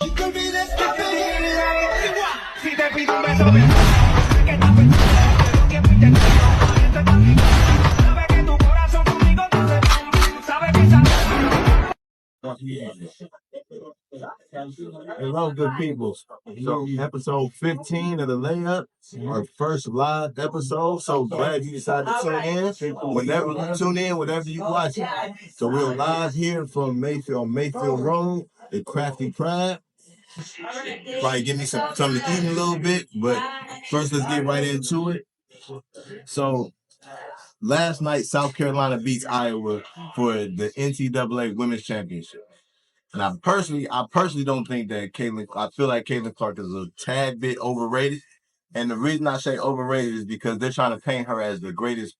Hello, good people. So, episode 15 of the layup, our first live episode. So glad you decided to tune in. Whenever you watch it. So we're live here from Mayfield Road, the Crafty Crab. Probably give me something to eat in a little bit, but first let's get right into it. So last night, South Carolina beats Iowa for the NCAA Women's Championship. And I personally don't think that I feel like Caitlin Clark is a tad bit overrated. And the reason I say overrated is because they're trying to paint her as the greatest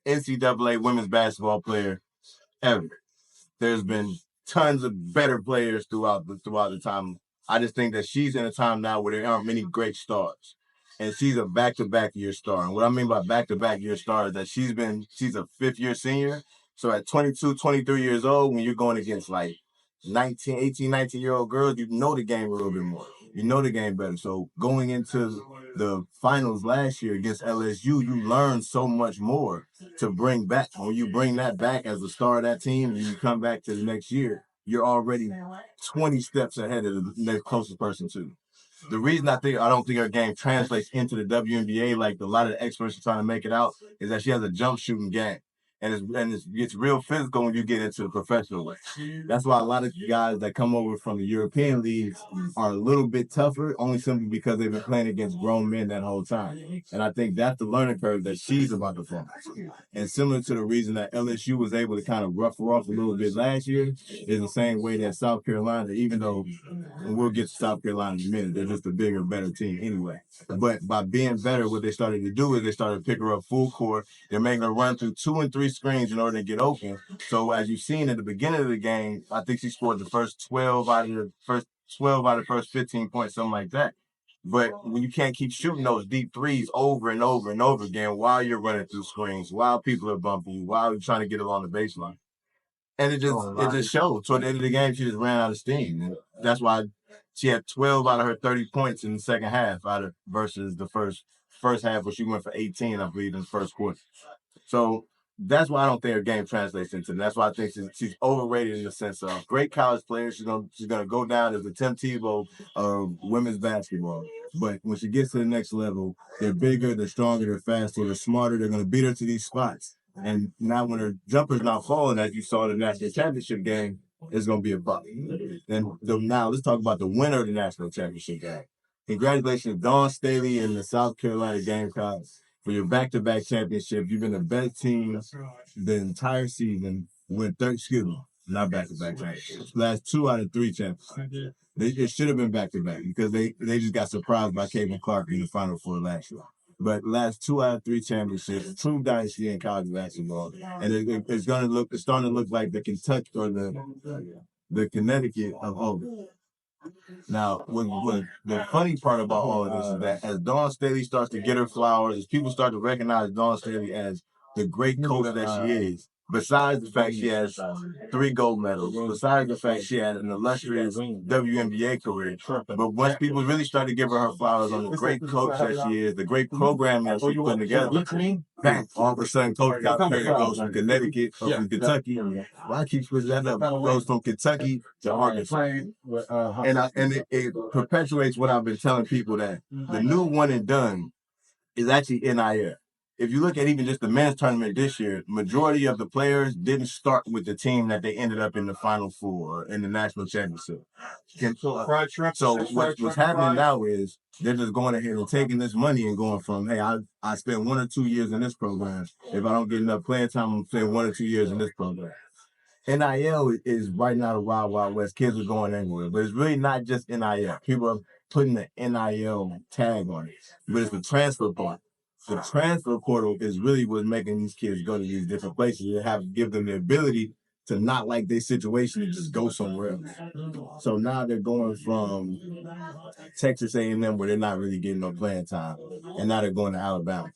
NCAA women's basketball player ever. There's been tons of better players throughout the time. I just think that she's in a time now where there aren't many great stars. And she's a back-to-back year star. And what I mean by back-to-back year star is that she's a fifth-year senior. So at 22, 23 years old, when you're going against like 19-year-old girls, you know the game a little bit more. You know the game better. So going into the finals last year against LSU, you learn so much more to bring back. When you bring that back as a star of that team and you come back to the next year, you're already 20 steps ahead of the next closest person to. The reason I don't think her game translates into the WNBA like a lot of the experts are trying to make it out is that she has a jump shooting game. And it gets real physical when you get into the professional way. That's why a lot of guys that come over from the European leagues are a little bit tougher, only simply because they've been playing against grown men that whole time. And I think that's the learning curve that she's about to fall. And similar to the reason that LSU was able to kind of rough her off a little bit last year, is the same way that South Carolina, even though, and we'll get to South Carolina in a minute, they're just a bigger, better team anyway. But by being better, what they started to do is they started to pick her up full court. They're making her run through 2 and 3 screens in order to get open. So as you've seen at the beginning of the game, I think she scored the first 12 out of the first 15 points, something like that. But when you can't keep shooting those deep threes over and over and over again while you're running through screens, while people are bumping you, while you're trying to get along the baseline. And it just showed. Toward the end of the game, she just ran out of steam. And that's why she had 12 out of her 30 points in the second half versus the first half where she went for 18, I believe, in the first quarter. So that's why I don't think her game translates into. And that's why I think she's overrated in the sense of great college player. She's gonna go down as the Tim Tebow of women's basketball. But when she gets to the next level, they're bigger, they're stronger, they're faster, they're smarter. They're gonna beat her to these spots. And now when her jumper's not falling, as you saw in the national championship game, it's gonna be a problem. Now let's talk about the winner of the national championship game. Congratulations, Dawn Staley and the South Carolina Gamecocks. For your back-to-back championship, you've been the best team the entire season. Not back-to-back championships. Last 2 out of 3 championships. It should have been back-to-back because they just got surprised by Caitlin Clark in the Final Four last year. But last 2 out of 3 championships, true dynasty in college basketball, and it's starting to look like the Kentucky or the Connecticut of Auburn. Now, what the funny part about all of this is that as Dawn Staley starts to get her flowers, as people start to recognize Dawn Staley as the great coach that she is, besides the fact she has 3 gold medals, besides the fact she had an illustrious WNBA career, but once people really start to give her flowers on the great coach that she is, the great program that she's putting together, bang, all of a sudden Coach goes from Connecticut or from Kentucky. Why I keep switching that up? Goes from Kentucky to Arkansas. And it perpetuates what I've been telling people, that the new one and done is actually NIL. If you look at even just the men's tournament this year, majority of the players didn't start with the team that they ended up in the Final Four or in the national championship. So what's happening now is they're just going ahead and taking this money and going from, hey, I spent 1 or 2 years in this program. If I don't get enough playing time, I'm spending 1 or 2 years in this program. NIL is right now the wild, wild west. Kids are going anywhere, but it's really not just NIL. People are putting the NIL tag on it, but it's the transfer part. The transfer portal is really what's making these kids go to these different places and give them the ability to not like their situation and just go somewhere else. So now they're going from Texas A&M, where they're not really getting no playing time, and now they're going to Alabama.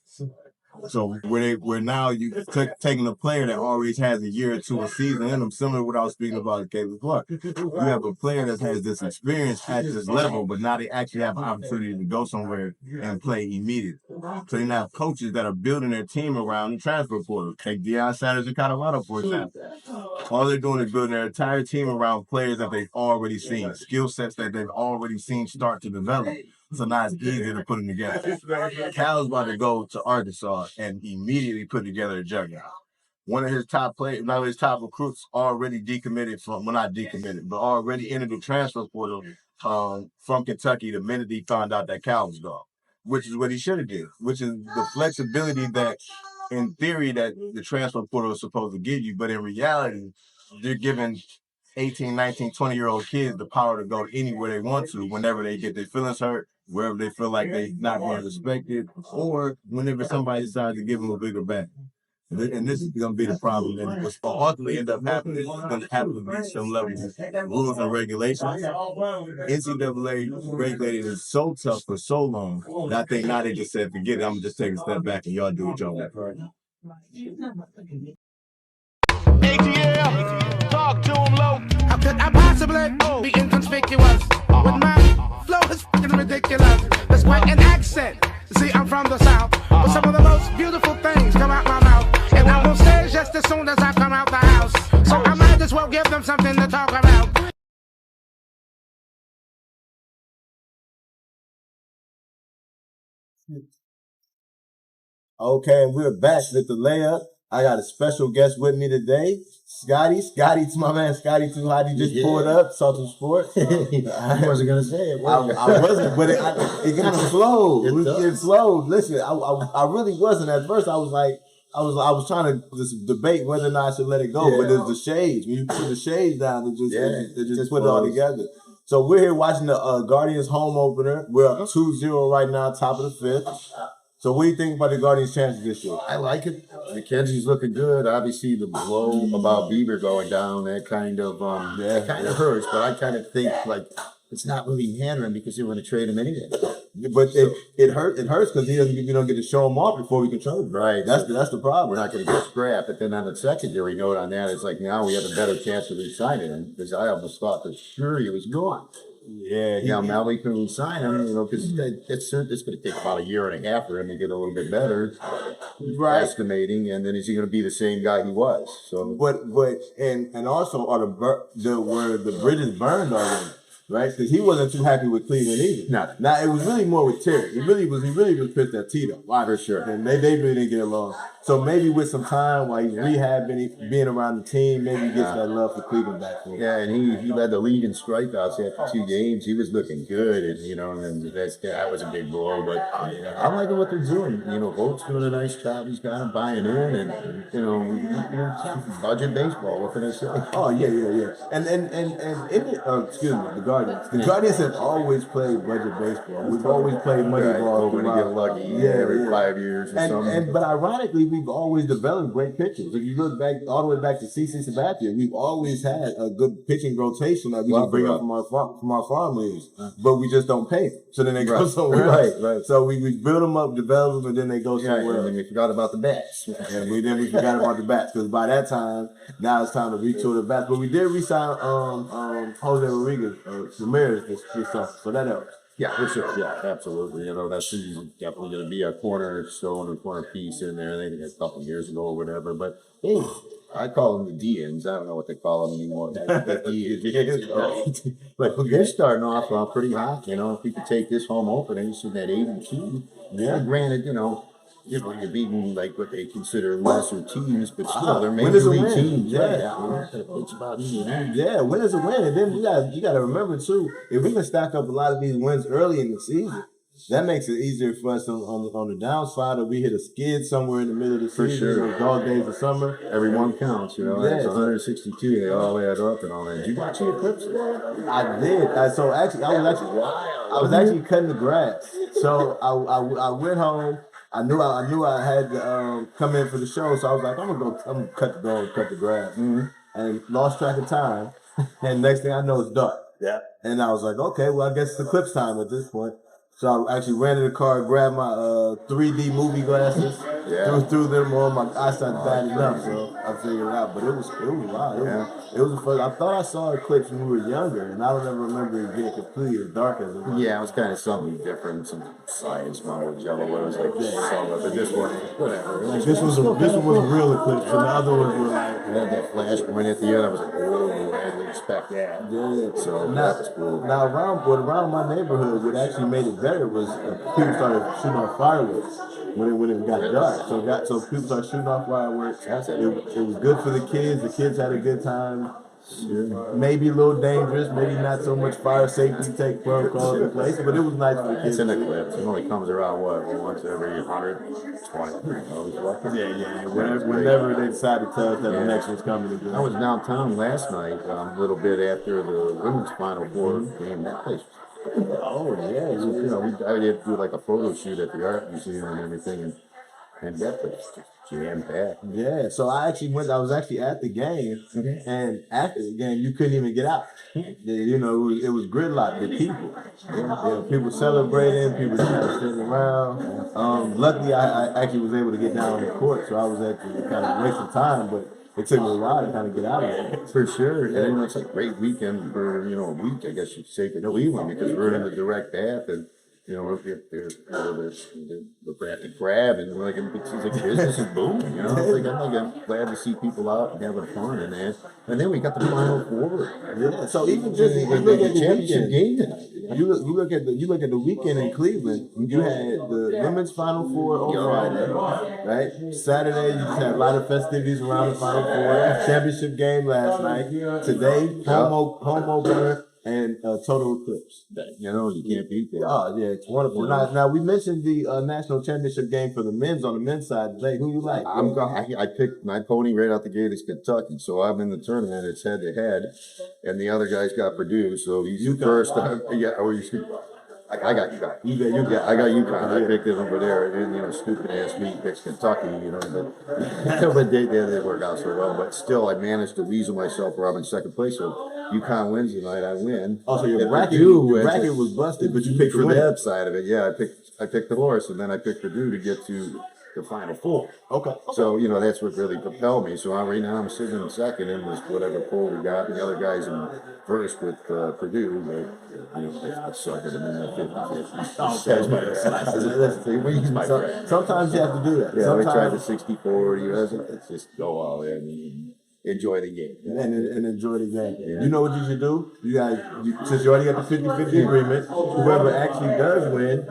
So where now you taking a player that always has a year or two a season in them, similar to what I was speaking about Caleb Clark. You have a player that has this experience at this level, but now they actually have an opportunity to go somewhere and play immediately. So you have coaches that are building their team around the transfer portal. Take Deion Sanders in Colorado, for example. All they're doing is building their entire team around players that they've already seen, skill sets that they've already seen start to develop. So now it's easier to put them together. Cal's about to go to Arkansas and immediately put together a juggernaut. One of his top players, one of his top recruits, already decommitted from, well, not decommitted, but already entered the transfer portal from Kentucky the minute he found out that Cal was gone, which is what he should have did, which is the flexibility that, in theory, that the transfer portal is supposed to give you, but in reality, they're giving 18, 19, 20-year-old kids the power to go anywhere they want to whenever they get their feelings hurt, wherever they feel like they're not being respected, or whenever somebody decides to give them a bigger bat. And this is going to be the problem. And what's going to ultimately end up happening is going to have to be some level of rules and regulations. NCAA regulated is so tough for so long that I think now they just said, forget it, I'm going to just take a step back and y'all do what y'all want. ATL, talk to him low. How could I possibly be inconspicuous? With my flow is fucking ridiculous. That's quite an accent. See, I'm from the South, but some of the most beautiful things come out my mouth. And I'm on stage just as soon as I come out the house. So I might as well give them something to talk about. Okay, and we're back with the layup. I got a special guest with me today, Scotty. Scotty's my man. Scotty Too Hot. He just pulled up, saw some sport. I wasn't gonna say it. I wasn't, but it kind of flowed. It flowed. Listen, I really wasn't at first. I was trying to just debate whether or not I should let it go, but it's the shades. When you put the shades down, it just put it all together. So we're here watching the Guardians home opener. We're up 2-0 right now, top of the fifth. So what do you think about the Guardians' chances this year? I like it. McKenzie's looking good. Obviously, the blow about Bieber going down, that kind of hurts. But I kind of think like it's not really hindering because they were going to trade him anyway. But it hurts because you don't get to show him off before we can trade him. Right. That's the problem. We're not going to get scrapped. But then on the secondary note on that, it's like now we have a better chance of re-signing him because I almost thought for sure he was gone. Yeah, now we can sign him, because it's going to take about a year and a half for him to get a little bit better, estimating, and then is he going to be the same guy he was? So, but also are were the bridges burned already, right? Because he wasn't too happy with Cleveland either. No. Now it was really more with Terry. He really was pissed at Tito. For sure. And they really didn't get along. So maybe with some time while he's rehabbing, being around the team, maybe he gets that love for Cleveland back. Yeah, and he led the league in strikeouts after 2 games. He was looking good, and that was a big blow. But I'm liking what they're doing. Voigt's doing a nice job. He's got him buying in, and budget baseball. What can I say? Oh yeah. And excuse me, the Guardians. The Guardians have always played budget baseball. We've always played money ball. Hoping to get lucky every 5 years or something. But ironically, we've always developed great pitchers. If you look back all the way back to CC Sabathia, we've always had a good pitching rotation that we can bring up from our farm leagues, but we just don't pay them. So then they go somewhere else. Right. So we build them up, develop them, and then they go somewhere else. And we forgot about the bats. And we forgot about the bats because by that time, now it's time to retool the bats. But we did re-sign Jose Ramirez this summer, so that helps. Yeah, for sure. Yeah, absolutely. That's definitely going to be a cornerstone or corner piece in there. I think a couple of years ago or whatever. But I call them the DNs. I don't know what they call them anymore. But they're starting off pretty hot. If we could take this home opening, so that 8-2. Yeah. Granted, you're beating like what they consider lesser teams, but still they're major league teams. Yeah. It's about easy. Yeah, win is a win. And then you got to remember too, if we can stack up a lot of these wins early in the season, that makes it easier for us on the downside, or we hit a skid somewhere in the middle of the season. For sure. Dog days of summer. Every one counts, It's 162. They all add up and all that. Did you watch the eclipse? I did. I was actually cutting the grass. So I went home. I knew I had to come in for the show, so I was like, I'm gonna cut the grass, and lost track of time. And next thing I know, it's dark. Yeah. And I was like, okay, well, I guess it's eclipse time at this point. So I actually rented a car, grabbed my 3D movie glasses, threw them on. My eyesight bad enough, so I figured it out. But it was wild. It was the first. I thought I saw Eclipse when we were younger, and I don't ever remember it being completely as dark as it was. Yeah, it was kind of something different, some science mumbo jumbo. What it was like, but this one, whatever. This was a real Eclipse, and the other ones were like. I had that flashpoint at the end. I was like, oh, I didn't expect that. Yeah. So Now, that was cool. now around my neighborhood, what actually made it better was people started shooting off fireworks when it got dark. So people started shooting off fireworks. It was good for the kids. The kids had a good time. Maybe a little dangerous, maybe not so much fire safety take protocols in place, but it was nice for the kids. It's an eclipse. It only comes around once every 120. Yeah. Whenever they decide to tell us that the next one's coming. I was downtown last night, a little bit after the women's Final Four game. That place. Oh yeah, I did do like a photo shoot at the art museum and everything, and that place just jam packed. Yeah, so I was actually at the game, and after the game, you couldn't even get out. You know, it was gridlocked with people. People celebrating, people just kind of sitting around. Luckily, I actually was able to get down on the court, so I was actually kind of wasting time, but it took me a while to kind of get out of it. For sure. And it's a great weekend for, a week, I guess you'd say, for Cleveland, because we're in the direct path, and we're the Crafty Crab, and we're like, it's like business is booming, I'm glad to see people out and having fun and that. And then we got the Final Four. Yeah. So even just you look at the championship game tonight. You look at the weekend in Cleveland. You had the women's Final Four on Friday, right? Saturday you just had a lot of festivities around the Final Four. Championship game last night. Today home opener. And total eclipse. You can't beat that. Oh yeah, it's wonderful. Now we mentioned the national championship game for the men's on the men's side today. Who you like? I picked my pony right out the gate. It's Kentucky, so I'm in the tournament. It's head to head, and the other guy's got Purdue, so he's first. I got UConn. I got UConn. I picked it over there, and stupid ass me picks Kentucky. But they work out so well. But still, I managed to weasel myself where I'm in second place. So UConn wins tonight. I win. Oh, so your bracket was busted, but you picked for the upside of it. Yeah, I picked the horse, and then I picked Purdue to get to the Final Four. Okay. So that's what really propelled me. So right now I'm sitting in second in this whatever poll we got. The other guys in first with Purdue, but I suck at them in that 50. Sometimes you have to do that. Yeah, we tried the 60-40. Let's just go all in and enjoy the game. And enjoy the game. Yeah. You know what you should do? Since you already got the 50-50 agreement, whoever actually does win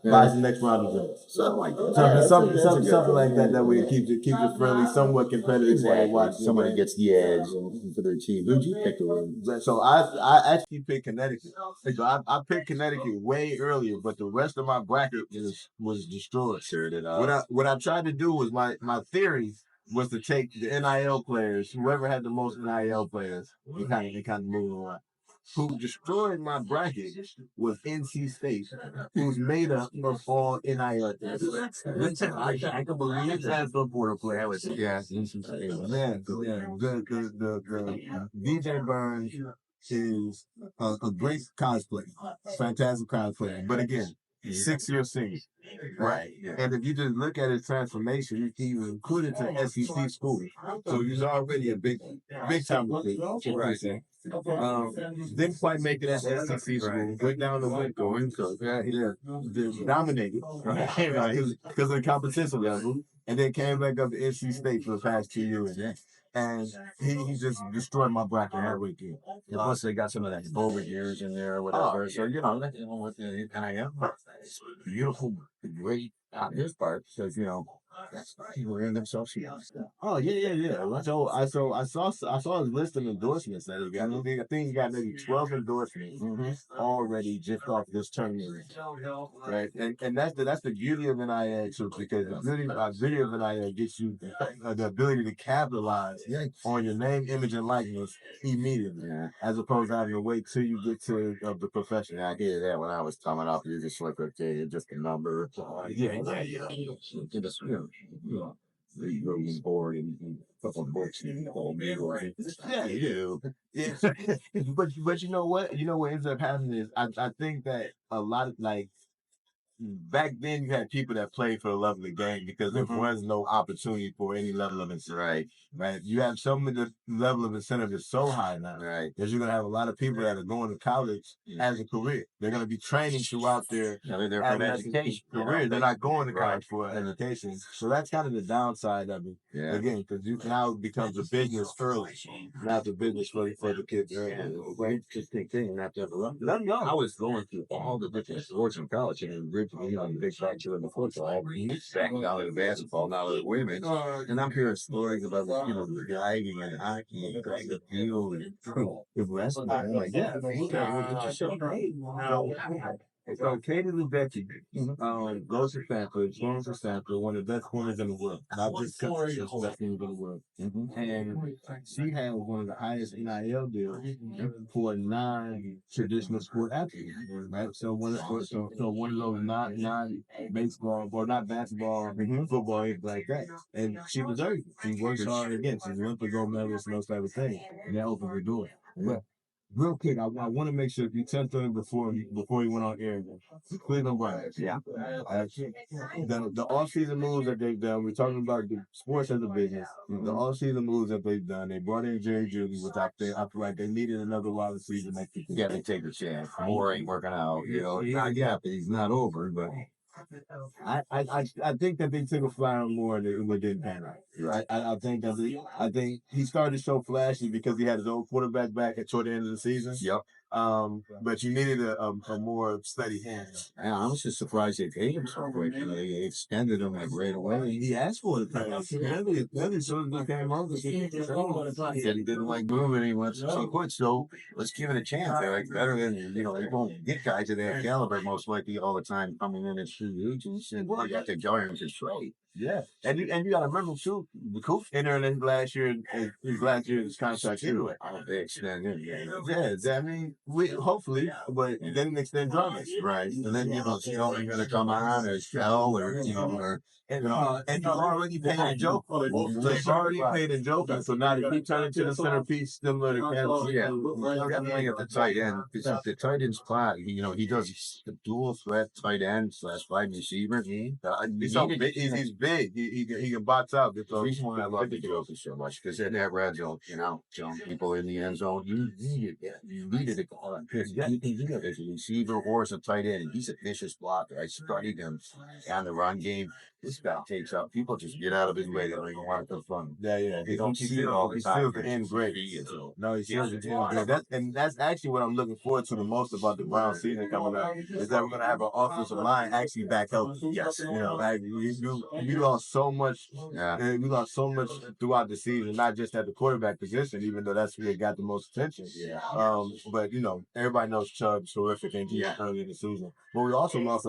buys the next round of drinks. Something like that. Something like that way it keeps it friendly, somewhat competitive while you watch. Somebody gets the edge for their team. Who'd you pick to win? So I actually picked Connecticut. So I picked Connecticut way earlier, but the rest of my bracket was destroyed. Sure did. What I tried to do was my theory was to take the NIL players, whoever had the most NIL players, and kind of move around. Who destroyed my bracket was NC State, who's made up of all NIL. I can believe that's the border player. Yeah, NC State. Man, the DJ Burns is a great cosplay, fantastic cosplay. But again, 6-year senior. Right. Yeah. And if you just look at his transformation, he was included to SEC school. So he's already a big time recruit. Right. Didn't quite make it at SEC school. Went down to dominated. Right. He was because of the competition level. And then came back up to NC State for the past 2 years. And he just destroyed my bracket that weekend. Plus, they got some of that Boba years in there or whatever. So, with the NIL, it's beautiful, great on his part because, that's people in themselves. Oh yeah. So I saw his list of endorsements that he got. I think he got maybe 12 endorsements already just off this tournament. Right, and that's the beauty of NIL too, because the beauty of NIL gets you the ability to capitalize on your name, image, and likeness immediately, as opposed to having to wait till you get to the profession. I did that when I was coming up. You're just like, okay, you're just a number. You go board and a couple of books and all me right. Yeah, you do. Yeah. but you know what? You know what ends up happening is I think that a lot of back then you had people that played for the love of the game because there was no opportunity for any level of incentive. Right. You have some of the level of incentive is so high now. Right. Because you're gonna have a lot of people that are going to college as a career. They're gonna be training throughout their they're there for an education career. They're not going to college for education. So that's kind of the downside of it. Yeah. Again, because now it becomes a business early, not the business for the kids early. Right. Interesting thing, not to interrupt. I was going through all the different sports in college, and originally, the big factor in the football, back down to the basketball, now to the women, and I'm hearing stories about the dragging and hockey and track and field and the wrestling. I'm like, yeah, So Katie Ledecky goes to Stanford, going to Stanford, one of the best corners in the world. Not just country, just the best corners in the world. And she had one of the highest NIL deals for a non-traditional sport athlete. Right? So one of those non-baseball or not basketball, football, anything like that. And she deserves it. She works hard again. She's Olympic gold medalist and those type of things. And that opened the door. But real quick, I want to make sure if you touched on it before you went on air. Cleveland Browns. Yeah. The off-season moves that they've done, we're talking about the sports as a business. The off-season moves that they've done, they brought in Jerry Judy, which I feel like they needed another wide receiver. Yeah, they take a chance. Moore ain't working out. Not yet, but he's not over, but I think that they took a flyer on Moore and it didn't pan out. Right. I think he started to show flashy because he had his old quarterback back toward the end of the season. Yep. But you needed a more steady hand. Yeah, I was just surprised they paid him so quick. They extended him like right away. He asked for it. Really, so he came on. He said he didn't like moving. He wants so quick. So let's give it a chance. They're like better than they won't get guys of that caliber most likely all the time coming in as free agents and they got the Giants to trade. Yeah, and you got to remember too, the Coop entering his last year, his contract anyway. They extend him. Yeah. I mean, hopefully, but then extend Jarvis, right? And then still only going to come on or Shell or and you're already paying Joker. They've already paid a Joker, so now they keep turning to the centerpiece similar to Kansas. Yeah, definitely at the tight end. The tight end spot, he does the dual threat tight end / wide receiver. He's so big. He's big. He can box out. That's the reason why I love the Joker so much, because in that red zone, people in the end zone, you needed to call it. You have a receiver or as a tight end, and he's a vicious blocker. I studied him on the run game. This guy takes out. People just get out of his way. They don't even want to confront him. Yeah. They don't see it all the time. He feels the end great. No, he feels the end great. And that's actually what I'm looking forward to the most about the Browns season coming up, is that we're going to have an offensive line actually back healthy. Yes. We lost so much. Yeah. We lost so much throughout the season, not just at the quarterback position, even though that's where it got the most attention. Yeah. But everybody knows Chubb's horrific injury early in the season. But we also lost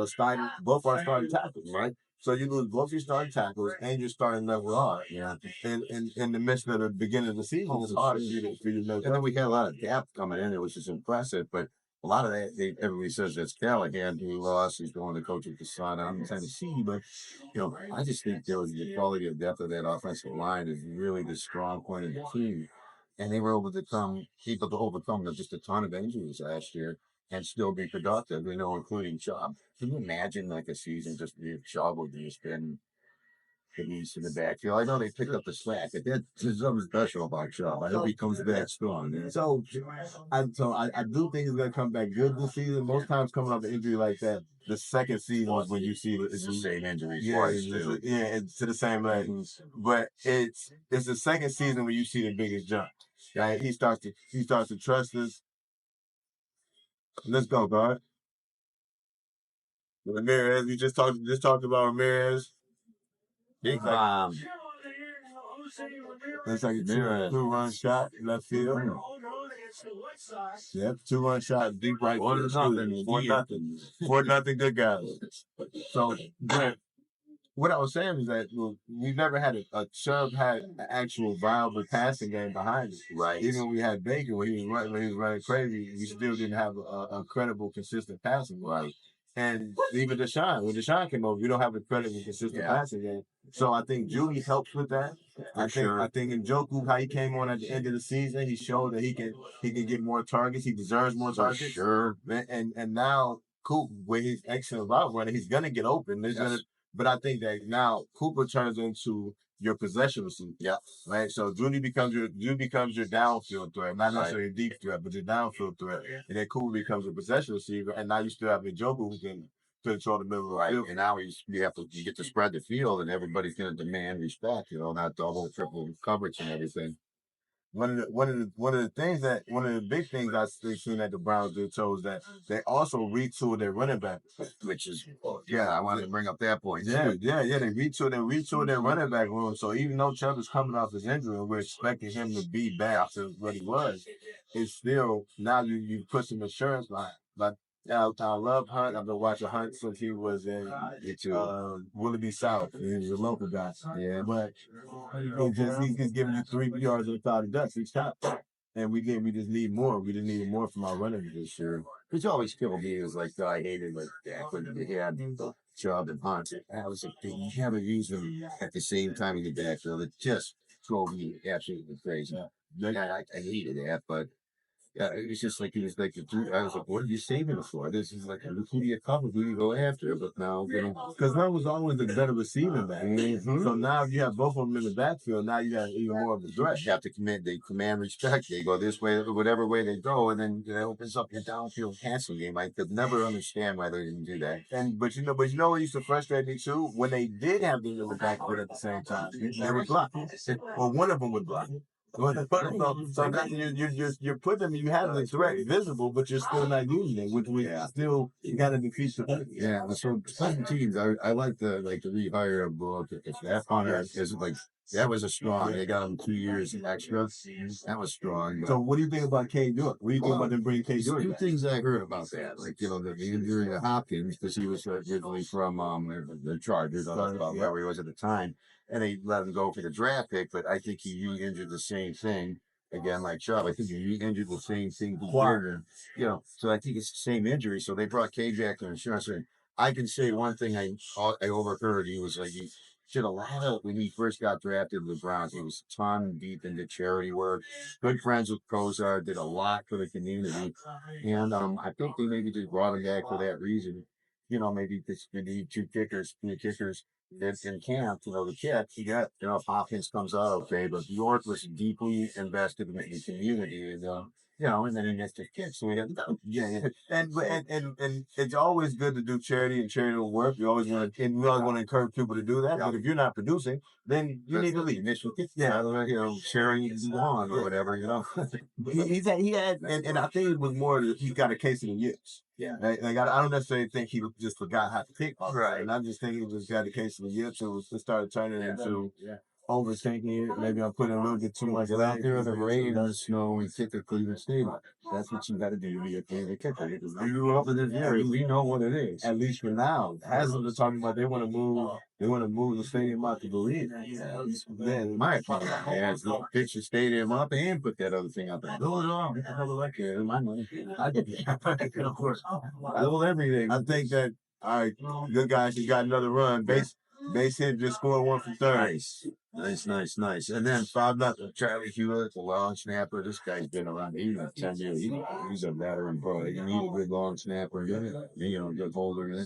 both our starting tackles. Right. So you lose both your starting tackles and your starting level guard. Yeah. In the midst of the beginning of the season, it's hard for you to And then we had a lot of depth coming in, which is impressive, but a lot of that, everybody says that's Callahan who lost. He's going to coach with the Sun. I'm in Tennessee, but I just think the quality of depth of that offensive line is really the strong point of the team. And they were able to overcome just a ton of injuries last year and still be productive, including Chubb. Can you imagine a season just Chubb would just been Denise in the backfield? I know they picked up the slack, but there's something special about Chubb. I hope he comes back strong. Yeah. So I do think he's gonna come back good this season. Most times coming off an injury like that, the second season is when you see the same injuries. It's to the same level. But it's the second season when you see the biggest jump. Right? He starts to trust us. Let's go, guard. Ramirez, we just talked about Ramirez. Big bomb. Looks like a two-run shot left field. Yep, 2-run shot deep right field. 4-0. Good guys. So, Brent, what I was saying is that we've never had a Chubb had an actual viable passing game behind it. Right. Even when we had Baker, when he was running crazy, we still didn't have a credible, consistent passing game. Right. And even when Deshaun came over, we don't have a credible, consistent passing game. So I think Judy helps with that. I think in Njoku, how he came on at the end of the season, he showed that he can get more targets. He deserves more targets. Sure. And now when he's excellent route runner, he's gonna get open. But I think that now Cooper turns into your possession receiver. Yeah. Right. So Judy becomes your downfield threat, not necessarily a deep threat, but your downfield threat. And then Cooper becomes a possession receiver, and now you still have Njoku who can control the middle of the field. And now you get to spread the field, and everybody's going to demand respect. Not double, triple coverage and everything. One of the big things I seen that the Browns did was that they also retooled their running back, which is I wanted to bring up that point. They retooled their running back room. So even though Chubb is coming off his injury and we're expecting him to be back to what he was, it's still now you put some insurance behind. Like I love Hunt. I've been watching Hunt since he was in Willoughby South. He was a local guy. Yeah, but he's giving you 3 yards of the dust each time. And we just need more. We just need more from our running this year. Which always killed me was like I hated that when they had Chubb and Hunt. I was like, you haven't used them at the same time in the backfield. It just drove me absolutely crazy. I hated that, but it was just like, I was like, what are you saving us for? This is like, who do you cover? Who do you go after? But now, because Hunt was always a better receiving back. Mm-hmm. So now if you have both of them in the backfield, now you have even more of a threat. You have to command respect. They go this way, whatever way they go, and then it opens up your downfield passing game. I could never understand why they didn't do that. But you know what used to frustrate me too? When they did have them in the backfield at the same time, they were blocked. Or one of them would block. So now you're putting them, you have the threat visible, but you're still not using it, which we still got to defeat the threat. Yeah, so special teams, I like the rehire of that punter is like that was a strong. They got him 2 years extra. That was strong. So what do you think about K. York? What do you think about them bringing K. York? Two things I heard about that, like the injury to Hopkins because he was originally from the Chargers. I don't know where he was at the time. And they let him go for the draft pick, but I think he re-injured the same thing again, like Chubb. I think he re-injured the same thing. So I think it's the same injury. So they brought K back to insurance. And I can say one thing I overheard. He was like, he did a lot of, when he first got drafted with the Browns, he was a ton deep into charity work. Good friends with Kozar, did a lot for the community. And I think they maybe just brought him back for that reason. Maybe they need 2 kickers, 3 kickers. In camp, the kid, he got, if Hopkins comes out okay, but York was deeply invested in the community, and then he gets the kick, so we had to go. Yeah. And it's always good to do charity and charitable work. We always want to encourage people to do that. But if you're not producing, then you need to leave. Sharing lawn or whatever, He had, and I think it was more that he got a case of the yips. Yeah. Like I don't necessarily think he just forgot how to pick. Right. And I just think he just got a case of the yips. It started turning into overthinking it. Maybe I'm putting a little bit too much out there in the rain or snow and kick a Cleveland Stadium. That's what you got to do to be a favorite kicker. You grew up in this area. We know what it is. At least for now. Haslam is talking about they want to move the stadium out to believe. Then my opinion is fix the stadium up and put that other thing up there. No, my money. Of course. Everything. I think that good guys, he got another run. Base hit, just scored 1 from 3rd. Nice. And then 5-0. Charlie Hewitt, the long snapper. This guy's been around 10 years. He's a veteran pro. He's a good long snapper. Good holder.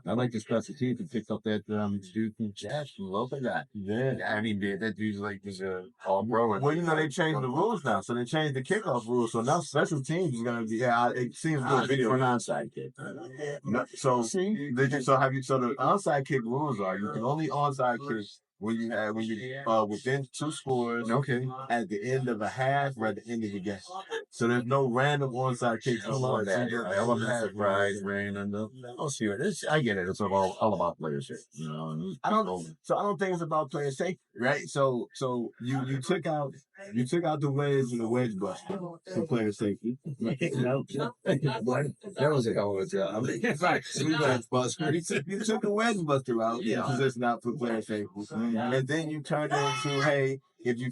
I like the special team to pick up that dude from Jackson. Love that. Yeah. I mean, that dude's like is a all pro. Well, they changed the rules now. So they changed the kickoff rules. So now special teams is going to be, it seems good video. For an onside kick. So the onside kick rules are you can only onside kick when you within 2 scores, at the end of a half or at the end of the game. So there's no random onside kicks. I love that. Element, pride, rain, and I'll see what it is. I get it. It's all about player safety. I don't think it's about player safety, right? So you took out the wedge and the wedge buster for player safety. That was a hell of a job. You took the wedge buster out, position out for player safety. And then you turn it into, hey, if you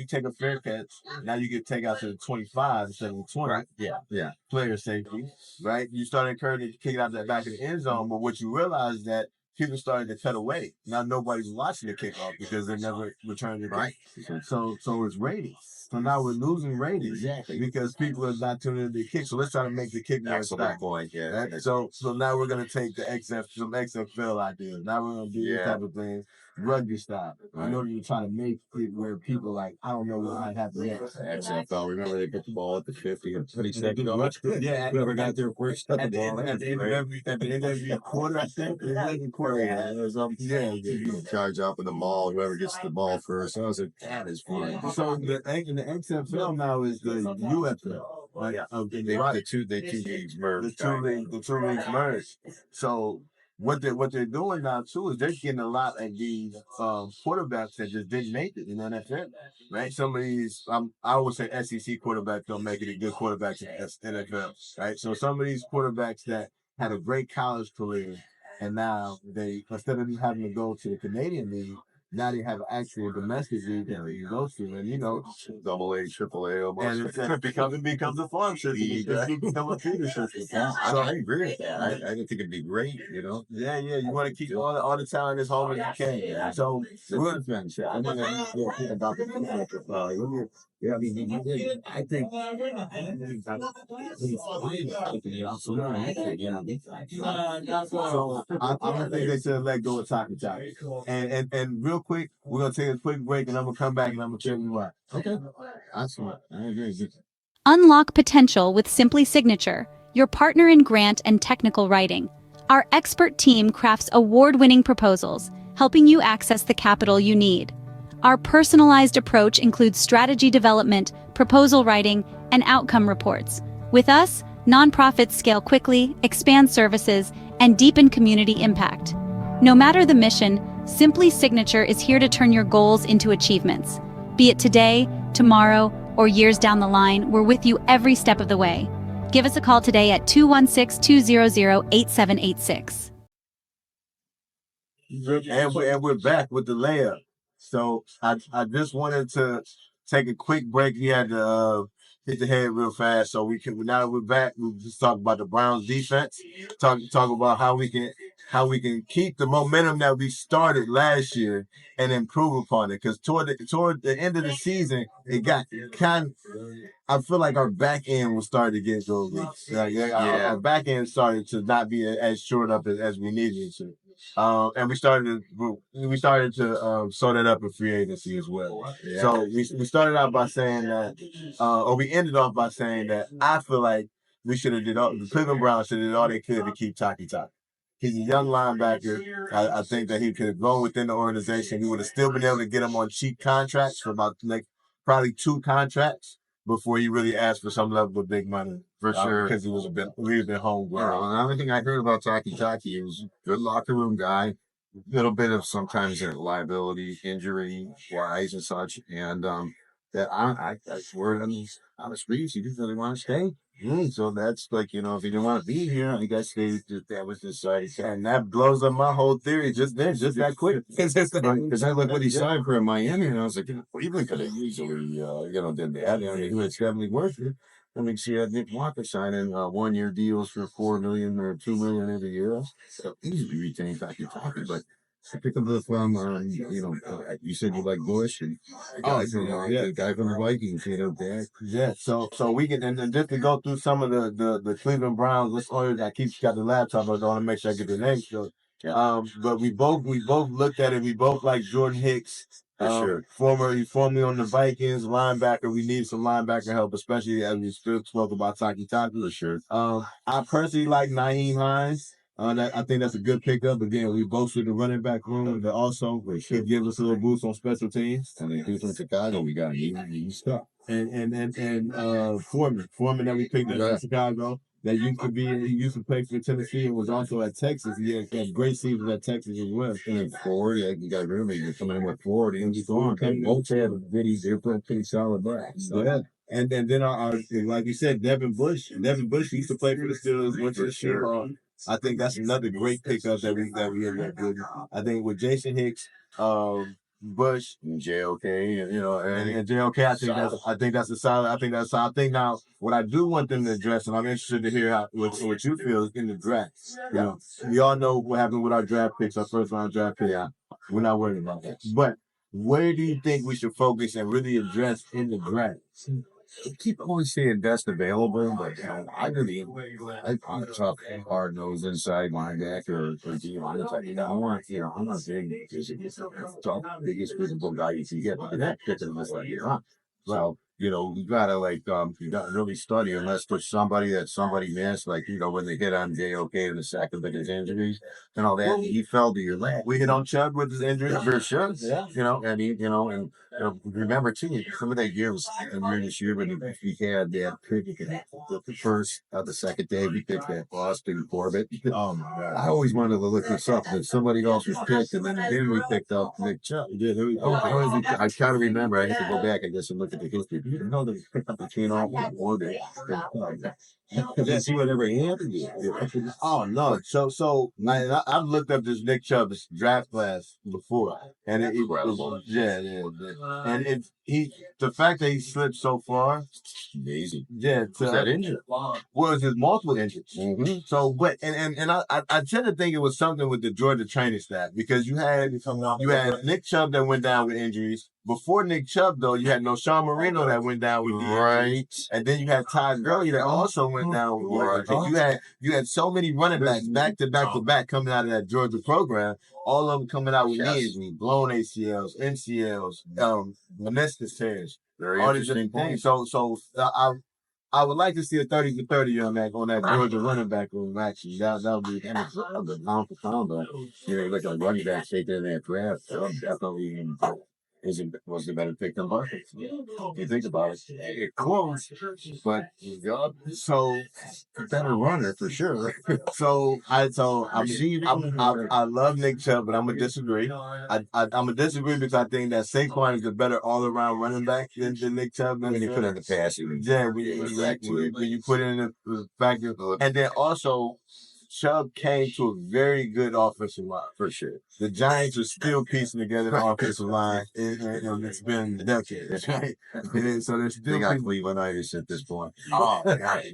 take a fair catch, now you get take out to the 25 instead of the 20. Right. Yeah. Player safety, right? You start encouraging to kick it out to the back of the end zone, but what you realize is that people started to cut away. Now nobody's watching the kickoff because they never returned it. Right. So it's ratings. So now we're losing ratings. Exactly. Because people are not tuning into the kick. So let's try to make the kick more exciting. Point. Yeah. Right? So now we're gonna take some XFL ideas. Now we're gonna do this type of thing. Rugby style. Right. In order to try to make it where people like, I don't know what might happen next. XFL, remember they put the ball at the 50 and 20 seconds. Yeah, whoever got there first cut the ball. At the end of every quarter, I think. You charge up in the mall, whoever gets the ball first. That is fun. So the XFL now is the UFL. Right? The two leagues merged. The two leagues merged. So what they're doing now too is they're getting a lot of these quarterbacks that just didn't make it in the NFL. Right? Some of these I would say SEC quarterbacks don't make it a good quarterbacks in NFL. Right? So some of these quarterbacks that had a great college career and now they instead of having to go to the Canadian League, now they have an actual domestic league that they go to, and double A, triple A, almost. And it becomes a farm system. It becomes a feeder system. Yeah, so I agree with that. I think it'd be great, Yeah, you want to keep all the talent as home as you can. Yeah. So we're about the I think so I don't think they should let go of Taki Taki. And real quick, we're gonna take a quick break, and I'm gonna come back and I'm gonna tell you why. Okay, excellent. I agree. Unlock potential with Simply Signature, your partner in grant and technical writing. Our expert team crafts award-winning proposals, helping you access the capital you need. Our personalized approach includes strategy development, proposal writing, and outcome reports. With us, nonprofits scale quickly, expand services, and deepen community impact. No matter the mission, Simply Signature is here to turn your goals into achievements. Be it today, tomorrow, or years down the line, we're with you every step of the way. Give us a call today at 216-200-8786. And we're back with the layup. So I just wanted to take a quick break. We had to hit the head real fast, so now that we're back, we just talk about the Browns defense. Talk about how we can keep the momentum that we started last year and improve upon it. Because toward the end of the season, it got I feel like our back end was starting to get those leaks. Our back end started to not be as shored up as we needed it to. And we started to sort it up in free agency as well. Yeah. So we started out by saying that, or we ended off by saying that I feel like the Cleveland Browns should have did all they could to keep Taki Taki. He's a young linebacker. I think that he could have grown within the organization. We would have still been able to get him on cheap contracts for about probably 2 contracts before he really asked for some level of big money. For sure. Because he was been homegrown. Another thing I heard about Taki Taki, he was a good locker room guy, a little bit of sometimes liability, injury wise and such. And that I word on the streets, he didn't really want to stay. So that's like, if he didn't want to be here, I guess that was decided. And that blows up my whole theory just that quick. Because I looked what he signed for in Miami, and I was like, Cleveland could have easily, did that. He was definitely worth it. I mean, see, Nick Walker signing 1-year deals for $4 million or $2 million every year. So easily retain Taki Taki, but I pick up from, you said you like Bush and the guy from the Vikings, Dak. Yeah, so we can, and just to go through some of the Cleveland Browns, let's order that keeps got the laptop, but I want to make sure I get the names. So, but we both looked at it. We both like Jordan Hicks. Sure. Formerly on the Vikings, linebacker. We need some linebacker help, especially as we still spoke about Taki Taki. For sure. I personally like Nyheim Hines. I think that's a good pickup. Again, we both with the running back room, but also could give us a little boost on special teams. And then he's from Chicago. We got him. Stuff. And Foreman that we picked up in Chicago. That he used to play for Tennessee and was also at Texas. He had great seasons at Texas as well. And then Ford, you got to remember, you're coming in with Ford. And he's going. Both had they're pretty solid backs. So. Yeah. And then our like you said, Devin Bush. Devin Bush used to play for the Steelers, went to the Seahawks. I think that's another great pickup that we ended up doing. I think with Jason Hicks, Bush, and JOK, and and JOK. I think that's a solid. I think that's. I think now what I do want them to address, and I'm interested to hear what you feel in the draft. You know, we all know what happened with our draft picks, our first round draft pick. We're not worried about that. But where do you think we should focus and really address in the draft? keep always saying best available, but I'm tough, hard nosed inside linebacker or D line. I want, I'm not big, tough, biggest visible guy you can get. But that fits in this like you're on. So, you gotta you gotta really study unless there's somebody that somebody missed, like, when they hit on JOK in the second of his injuries and all that, he fell to your lap. We hit on Chubb with his injury. For sure. Yeah. And and remember too, some of that year was this year when he had that pick the first the second day we picked that Boston Corbett. Oh my God! I always wanted to look this up, but somebody else was picked, and then we picked up Nick Chubb. I kind of remember. I had to go back, I guess, and look at the history. You know, they picked up the chain off Corbett. Didn't see whatever happened. Oh no! So I've looked up this Nick Chubb's draft class before, and it was and the fact that he slipped so far, amazing. Yeah, was that injured? Was his multiple injuries. Mm-hmm. So, but I tend to think it was something with the Georgia training staff because you had Nick Chubb that went down with injuries. Before Nick Chubb, though, you had Sean Marino that went down with injuries. And then you had Todd Gurley that also went down with injuries. You had so many running backs back to back coming out of that Georgia program. All of them coming out with knee injuries, blown ACLs, MCLs, meniscus tears. Very all these interesting things. So I would like to see a 30-for-30 on that Georgia running back room. Actually, that would be pound for pound. But like a running back taken in that draft, definitely was the better pick than Harp. You think about it, it close, but so better runner for sure. I love Nick Chubb, but I'm gonna disagree. I'm gonna disagree because I think that Saquon is the better all around running back than Nick Chubb. When you put in the passing, when you put in the factor, and then also. Chubb came to a very good offensive line. For sure. The Giants are still piecing together the offensive line, and it's been decades, right? So they're still. They got Cleveland Irish at this point. Oh, God.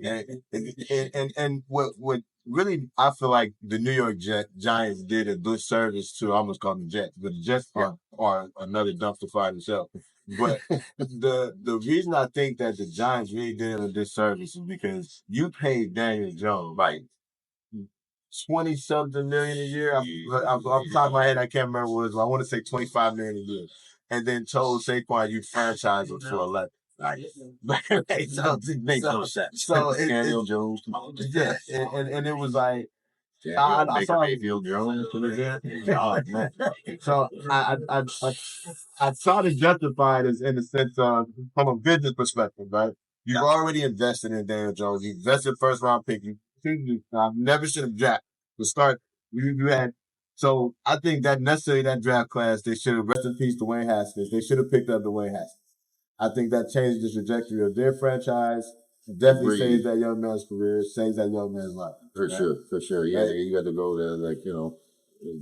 And what really, I feel like the New York Giants did a good service to, I almost call them Jets, but the Jets are another dumpster fire themselves. But the reason I think that the Giants really did a disservice is because you paid Daniel Jones, right? 20-something million a year. Off the top of my head, I can't remember what it was. I want to say 25 million a year. And then told Saquon you franchise him for 11. So it makes no sense. So Daniel Jones. Yeah, and it was like I saw Mayfield Jones. Oh man. So I try to justify this in the sense of from a business perspective, right? You've already invested in Daniel Jones. You invested first round pick. Never should have drafted. To start, you had. So I think that necessarily that draft class, they should have rest in peace Dwayne Haskins. They should have picked up Dwayne Haskins. I think that changed the trajectory of their franchise. Definitely saves that young man's career, saves that young man's life. For sure. Yeah, you got to go to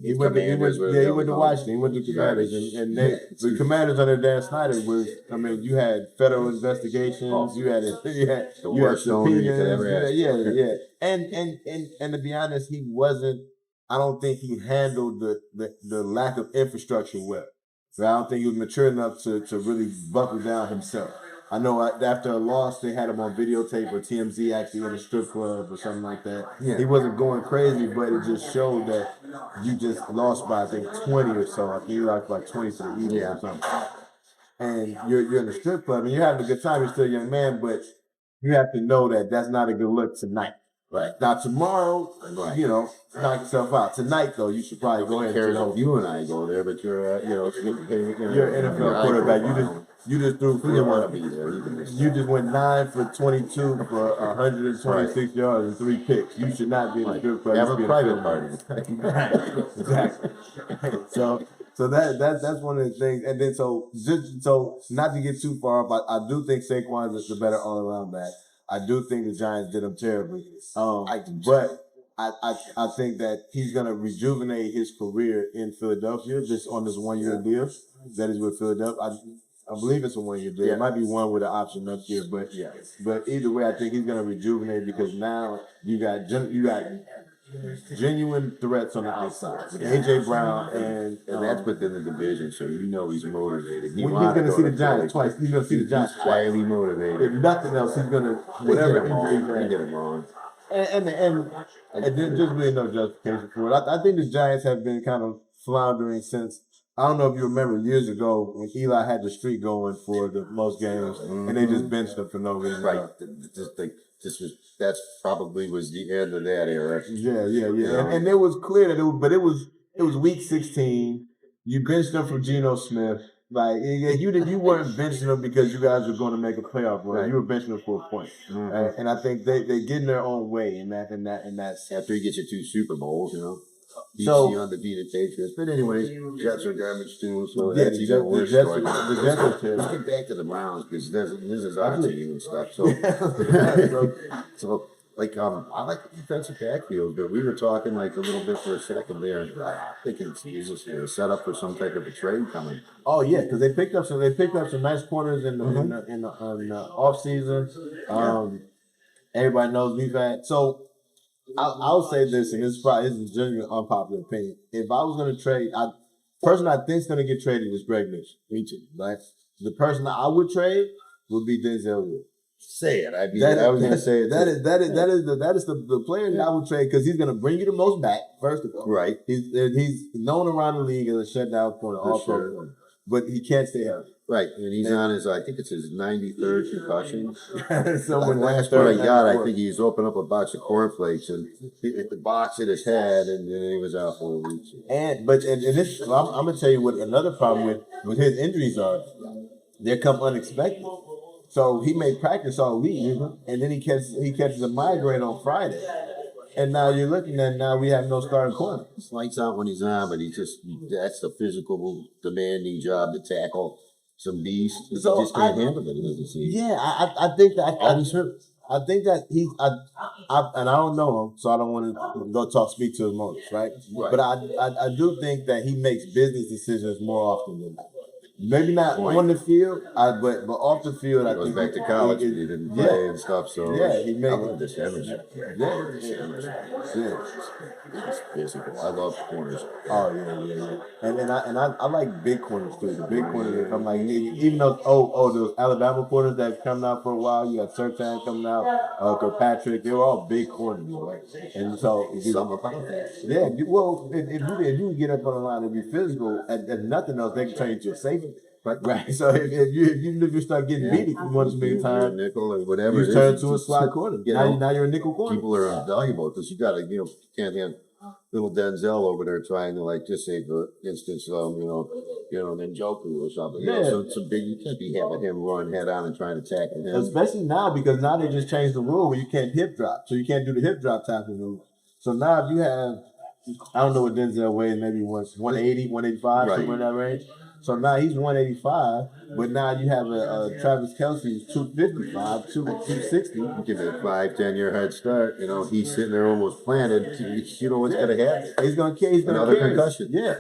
He went to Washington. He went to Commanders, and the Commanders under Dan Snyder was. I mean, you had federal investigations. You had the worst owner you could ever have. Yeah. And to be honest, he wasn't. I don't think he handled the lack of infrastructure well. So I don't think he was mature enough to really buckle down himself. I know after a loss, they had him on videotape or TMZ actually in a strip club or something like that. Yeah. He wasn't going crazy, but it just showed that you just lost by, I think, 20 or so. I think you lost by 20 to the Eagles or something. And you're in a strip club and you're having a good time. You're still a young man, but you have to know that that's not a good look tonight. Right. Now, tomorrow, knock yourself out. Tonight, though, you should probably go ahead and you and I go there, but you're, you're an NFL quarterback. You just threw. You didn't want to be there. You just went 9 for 22 for 126 yards and 3 picks. You should not be in the strip club. Have a private party. Exactly. So that's one of the things. And then so not to get too far off, I do think Saquon is the better all around back. I do think the Giants did him terribly. But I think that he's gonna rejuvenate his career in Philadelphia just on this 1 year deal that is with Philadelphia. I believe it's a 1 year deal. It might be one with an option next year, but either way, I think he's gonna rejuvenate because now you got genuine threats on the outside with AJ Brown and that's within the division, so you know he's motivated. He's gonna see the Giants twice. He's gonna see the Giants highly motivated. If nothing else, he's gonna whatever injury. Get him on. And there's just really no justification for it. I think the Giants have been kind of floundering since. I don't know if you remember years ago when Eli had the streak going for the most games, and they just benched him for no reason. Right. That probably was the end of that era. Yeah. And it was clear that it was week 16. You benched him for Geno Smith. Like you weren't benching them because you guys were going to make a playoff run. Right. You were benching them for a point, and I think they get in their own way in that. After he gets you 2 Super Bowls, beats so, the undefeated Patriots. But anyway, Jets are garbage too, so yeah, that's even worse. The Jets are terrible. Let's get back to the Browns because this is our team and stuff. So. I like the defensive backfield, but we were talking like a little bit for a second there. Thinking Jesus here, set up for some type of a trade coming. Oh yeah, because they picked up some nice corners in the off season. Everybody knows we've had. So I'll say this, and this is genuinely unpopular opinion. If I was going to trade, person I think is going to get traded is Greg Nix. Me too. Right. The person I would trade would be Denzel Ward. Say it. I was going to say it. That is the player that I would trade because he's going to bring you the most back. First of all, right? He's known around the league as a shutdown corner, but he can't stay healthy. Right, and he's on his, I think it's his 93rd concussion. Last one I got, I think he's opened up a box of cornflakes and hit the box at his head, and then he was out for a week. And this, I'm gonna tell you what another problem with his injuries are. They come unexpected. So he may practice all week, and then he catches a migraine on Friday. And now you're looking at we have no starting corner. It's lights out when he's on, but that's the physical, demanding job to tackle some beast. So he just can't handle it, it doesn't seem. Yeah, I think that I think that and I don't know him, so I don't want to go speak to his motives, right? But I do think that he makes business decisions more often than that. Maybe not on the field, but off the field, I think. Back to college, he didn't play and stuff, so. Yeah, he made this damage. It's physical. I love corners. Oh, yeah. And I like big corners, too. The big corners, I'm like, even those, those Alabama corners that come out for a while, you got Surtain coming out, Kirkpatrick, they were all big corners, right? And so. Yeah, well, if you get up on the line and be physical, and nothing else, they can turn you into a safety. Right. So if you start getting beat once many times, nickel or whatever, you turn to a slot corner. Now you're a nickel corner. People are invaluable because you got to, can't have little Denzel over there trying to just say for instance, then Joku or something. So it's a big. You can't be having him run head on and trying to tackle him. Especially now because now they just changed the rule where you can't hip drop, so you can't do the hip drop tackling rule. So now if you have, I don't know what Denzel weighs, maybe 180, 185, somewhere in that range. So now he's 185, but now you have a Travis Kelce who's 255, 260. You give it a 5-10 year head start. He's sitting there almost planted. You know what's going to happen? He's going to another concussion. Yeah.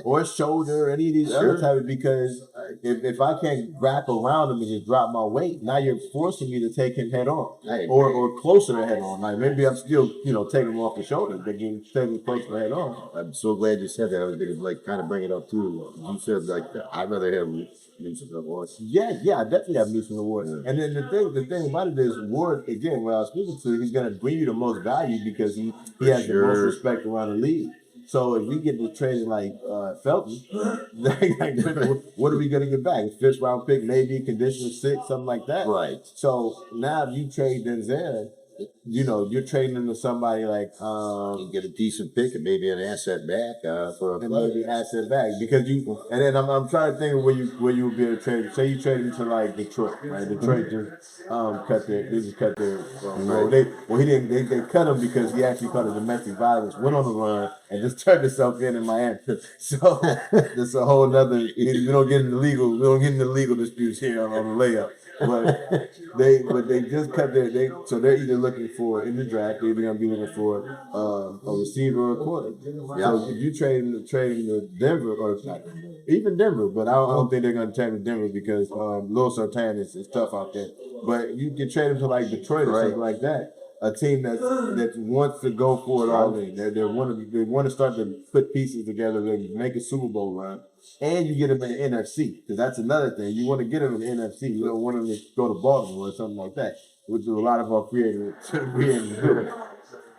Or shoulder, any of these other types. Because if I can't wrap around him and just drop my weight, now you're forcing me to take him head on, or closer to head on. Like maybe I'm still, taking him off the shoulder, but getting taking closer to head on. I'm so glad you said that. I was going to kind of bring it up too. You said I'd rather have Newsom than Ward. Yeah, I definitely have Newsom than Ward. And then the thing about it is Ward, again, when I was speaking to, he's going to bring you the most value because he has the most respect around the league. So if we get to trading like Felton, what are we going to get back? A 5th round pick, maybe conditional 6, something like that. Right. So now if you trade Denzel, you're trading into somebody like you get a decent pick and maybe an asset back for a player. Maybe asset back because and then I'm trying to think of where you would be able to trade. Say you trade him to like Detroit, right? Detroit just cut their road. They cut him because he actually caught a domestic violence, went on the run, and just turned himself in Miami. So that's a whole nother. We don't get into legal disputes here on the layup. but they just cut so they're either looking for in the draft, they're either gonna be looking for a receiver or a quarter. Yeah. So if you trade to Denver or not, even Denver, but I don't think they're gonna trade to Denver because Lil Sartan is tough out there. But you can trade him to like Detroit or something like that. A team that wants to go for it all in. They want to start to put pieces together to make a Super Bowl run, and you get them in the NFC because that's another thing. You want to get them in the NFC. You don't want them to go to Baltimore or something like that, which is a lot of our free agents do.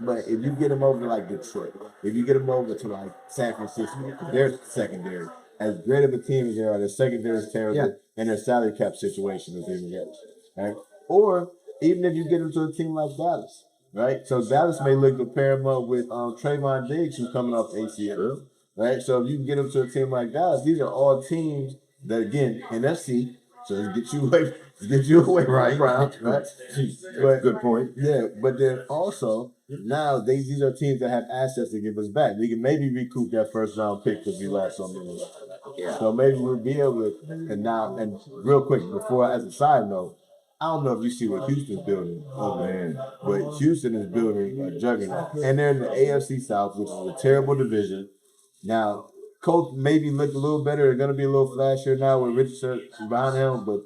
But if you get them over to like Detroit, if you get them over to like San Francisco, their secondary, as great of a team as they are, their secondary is terrible, and their salary cap situation is even worse. Right? Or even if you get them to a team like Dallas, right? So Dallas may look to pair him up with Trayvon Diggs, who's coming off ACL, right? So if you can get them to a team like Dallas, these are all teams that, again, NFC, so it gets you away from Brown, right? But, good point. Yeah, but then also, now these are teams that have assets to give us back. We can maybe recoup that first round pick because we lost so many. Yeah. So maybe we'll be able to, and real quick, before, as a side note, I don't know if you see what Houston's building. Oh, man. But Houston is building a juggernaut. And they're in the AFC South, which is a terrible division. Now, Colts maybe look a little better. They're going to be a little flashier now with Richardson behind him. But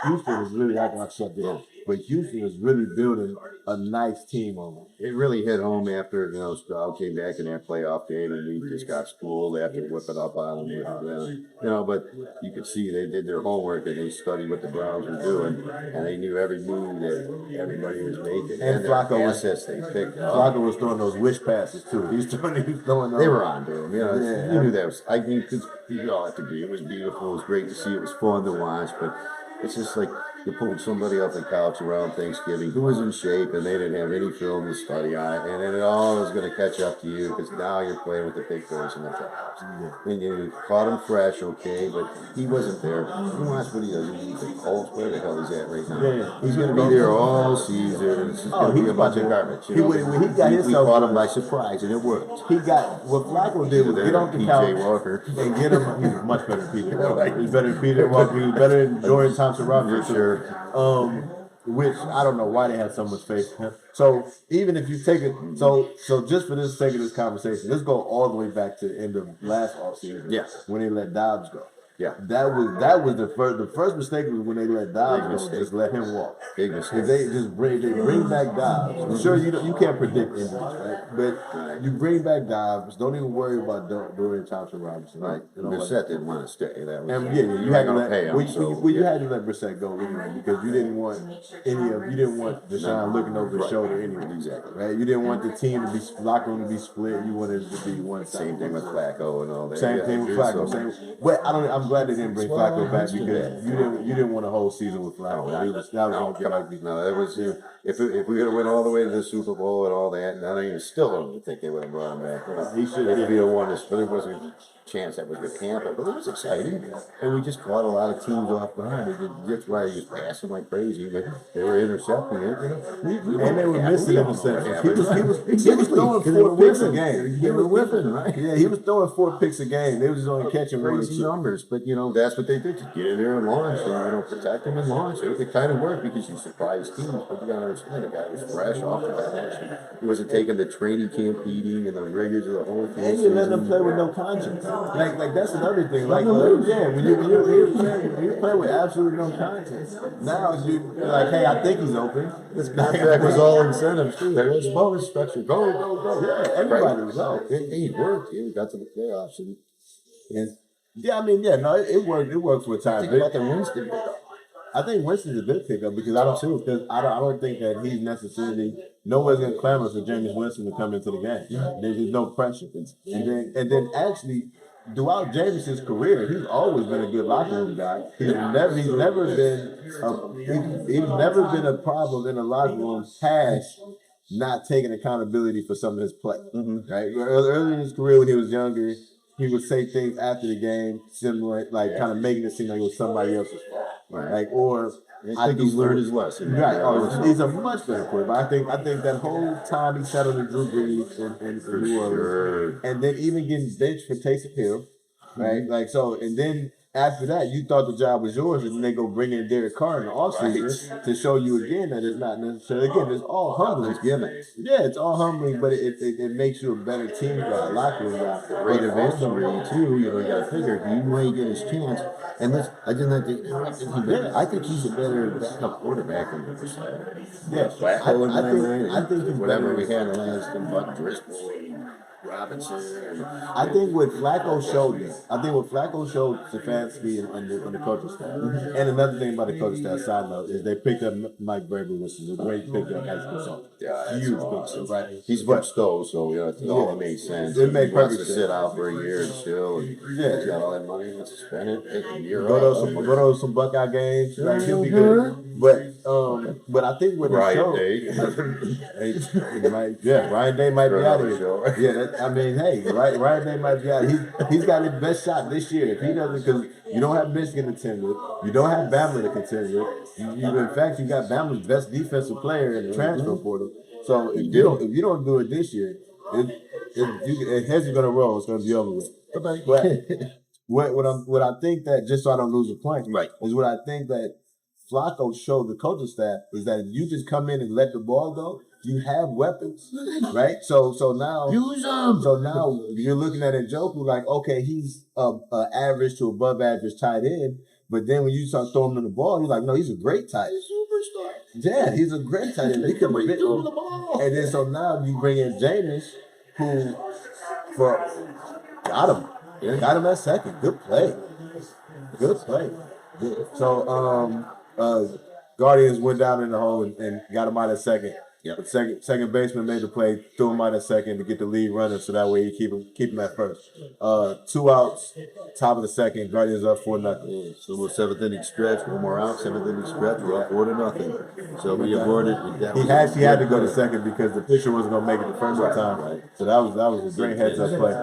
Houston is really acting like something. But Houston is really building a nice team on it. It really hit home after, Stroud came back in that playoff game and we just got schooled after whipping up on them. But you could see they did their homework and they studied what the Browns were doing and they knew every move that everybody was making. And Flacco was they picked. Flacco was throwing those wish passes too. He was throwing those. They were on to him. You knew that was. I mean, you all have to agree. It was beautiful. It was great to see. It was fun to watch, but it's just like you pulled somebody off the couch around Thanksgiving who was in shape and they didn't have any film to study on, and then it all was going to catch up to you because now you're playing with the big boys in the playoffs. And you caught him fresh, okay, but he wasn't there. You watch what he does. He's the Colts. Where the hell is that right now? Yeah. He's going to be there all season. It's just going to be a bunch of garbage. We caught him by surprise, and it worked. He got what Flacco did was get off the couch and get him. He's much better than Peter. He's better than Peter Walker. He's better than Dorian Thompson-Robinson. For sure. Which I don't know why they had so much faith in him. So even if you take it, so just for the sake of this conversation, let's go all the way back to the end of last offseason. Yes. When they let Dobbs go. Yeah. That was the first mistake was when they let Dobbs go. Just let him walk. Big mistake. They bring back Dobbs. Sure, you can't predict injuries, right? But you bring back Dobbs. Don't even worry about Dorian Thompson-Robinson, right? Brissett didn't want to stay. That was, you had to let pay him. You had to let Brissett go anyway because you didn't want Deshaun looking over his shoulder anyway. Exactly. Right? You didn't want the team to be locker room to be split. You wanted it to be one side. Same thing with Flacco and all that. Same thing with Flacco. But I'm glad they didn't bring Flacco back because you didn't want a whole season with Flacco. If we were going to win all the way to the Super Bowl and all that, I even still don't think they would have brought him back. He should have won this, but there wasn't a chance that was with Tampa. But it was exciting, and we just caught a lot of teams off behind. That's why he was passing like crazy, but they were intercepting it. And they were missing interceptions. He was throwing 4 picks a game. He was whipping, right? Yeah, he was throwing 4 picks a game. They was just only catching crazy numbers, but that's what they did. Just get in there and launch, and protect them and launch. It kind of worked because you surprised teams, but you got to understand the guy was fresh off the bench. He wasn't taking the training camp beating and the rigors of the whole thing. And you let them play with no conscience. Like that's another thing. When you play with absolutely no conscience, now you're like, hey, I think he's open. This contract was all incentives too. There was bonus structure. Go. Yeah, everybody was out. It worked. He got to the playoffs it worked. It worked for a time. Think about the Winston. I think Winston's a good pickup because I don't think that he's necessarily nobody's gonna clamor for Jameis Winston to come into the game. There's no pressure, and then actually throughout Jameis's career, he's always been a good locker room guy. He's never been a problem in the locker room past not taking accountability for some of his play. Mm-hmm. Right, early in his career when he was younger, he would say things after the game, similar, kind of making it seem like it was somebody else's fault. Right. I think he's learned his lesson. Right. He's a much better quarterback. I think that whole time he settled in Drew Brees in New Orleans, and then even getting benched for Taysom Hill, right? And then after that, you thought the job was yours, and then they go bring in Derek Carr in the offseason to show you again that it's not necessarily. Again, it's all humbling. Yeah, it's all humbling, but it makes you a better team guy, locker room guy. Rate of injury too. You got to figure he might get his chance. And this, I didn't think. I think he's a better backup quarterback than this. Yes, I think whatever we had last time, Buck Driscoll and Robinson. I think what Flacco showed me, Stefanski and the coaching staff. And another thing about the coaching staff, side note, is they picked up Mike Vrabel, which is a great pickup as a consultant. Yeah, huge pickup, right? He's from Stowe, so it all made sense. It made perfect sense. Sit out for a year and chill. And he's got all that money, let's spend it. Take a year off. Go to some Buckeye games. Like, he'll be good. But I think what Ryan showed, Day. Ryan Day might be out of here. Yeah, Ryan Day might be out. He's got his best shot this year. If he doesn't, because you don't have Michigan to contend with, you don't have Bama to contend with. In fact, you got Bama's best defensive player in the transfer portal. So if you don't do it this year, heads are gonna roll. It's gonna be over with. But what I think that, just so I don't lose a point, is what I think that Flacco showed the coaching staff is that if you just come in and let the ball go, you have weapons, right? So now use them. So now you're looking at Njoku like, okay, he's average to above average tight end, but then when you start throwing him the ball, you're like, no, he's a great tight end. Superstar. Yeah, he's a great tight end. He can throw the ball. And then so now you bring in Jameis, who got him at second. Good play. So Guardians went down in the hole and got him out at second. Yep. Second baseman made the play, threw him out at second to get the lead running, so that way you keep him at first. 2 outs, top of the second, Guardians up 4-0. So we're 7th inning stretch, 1 more out, 7th inning stretch, we're up 4-0. So we avoided. He had to go to second because the pitcher wasn't gonna make it the first time. Right. So that was a great heads up play.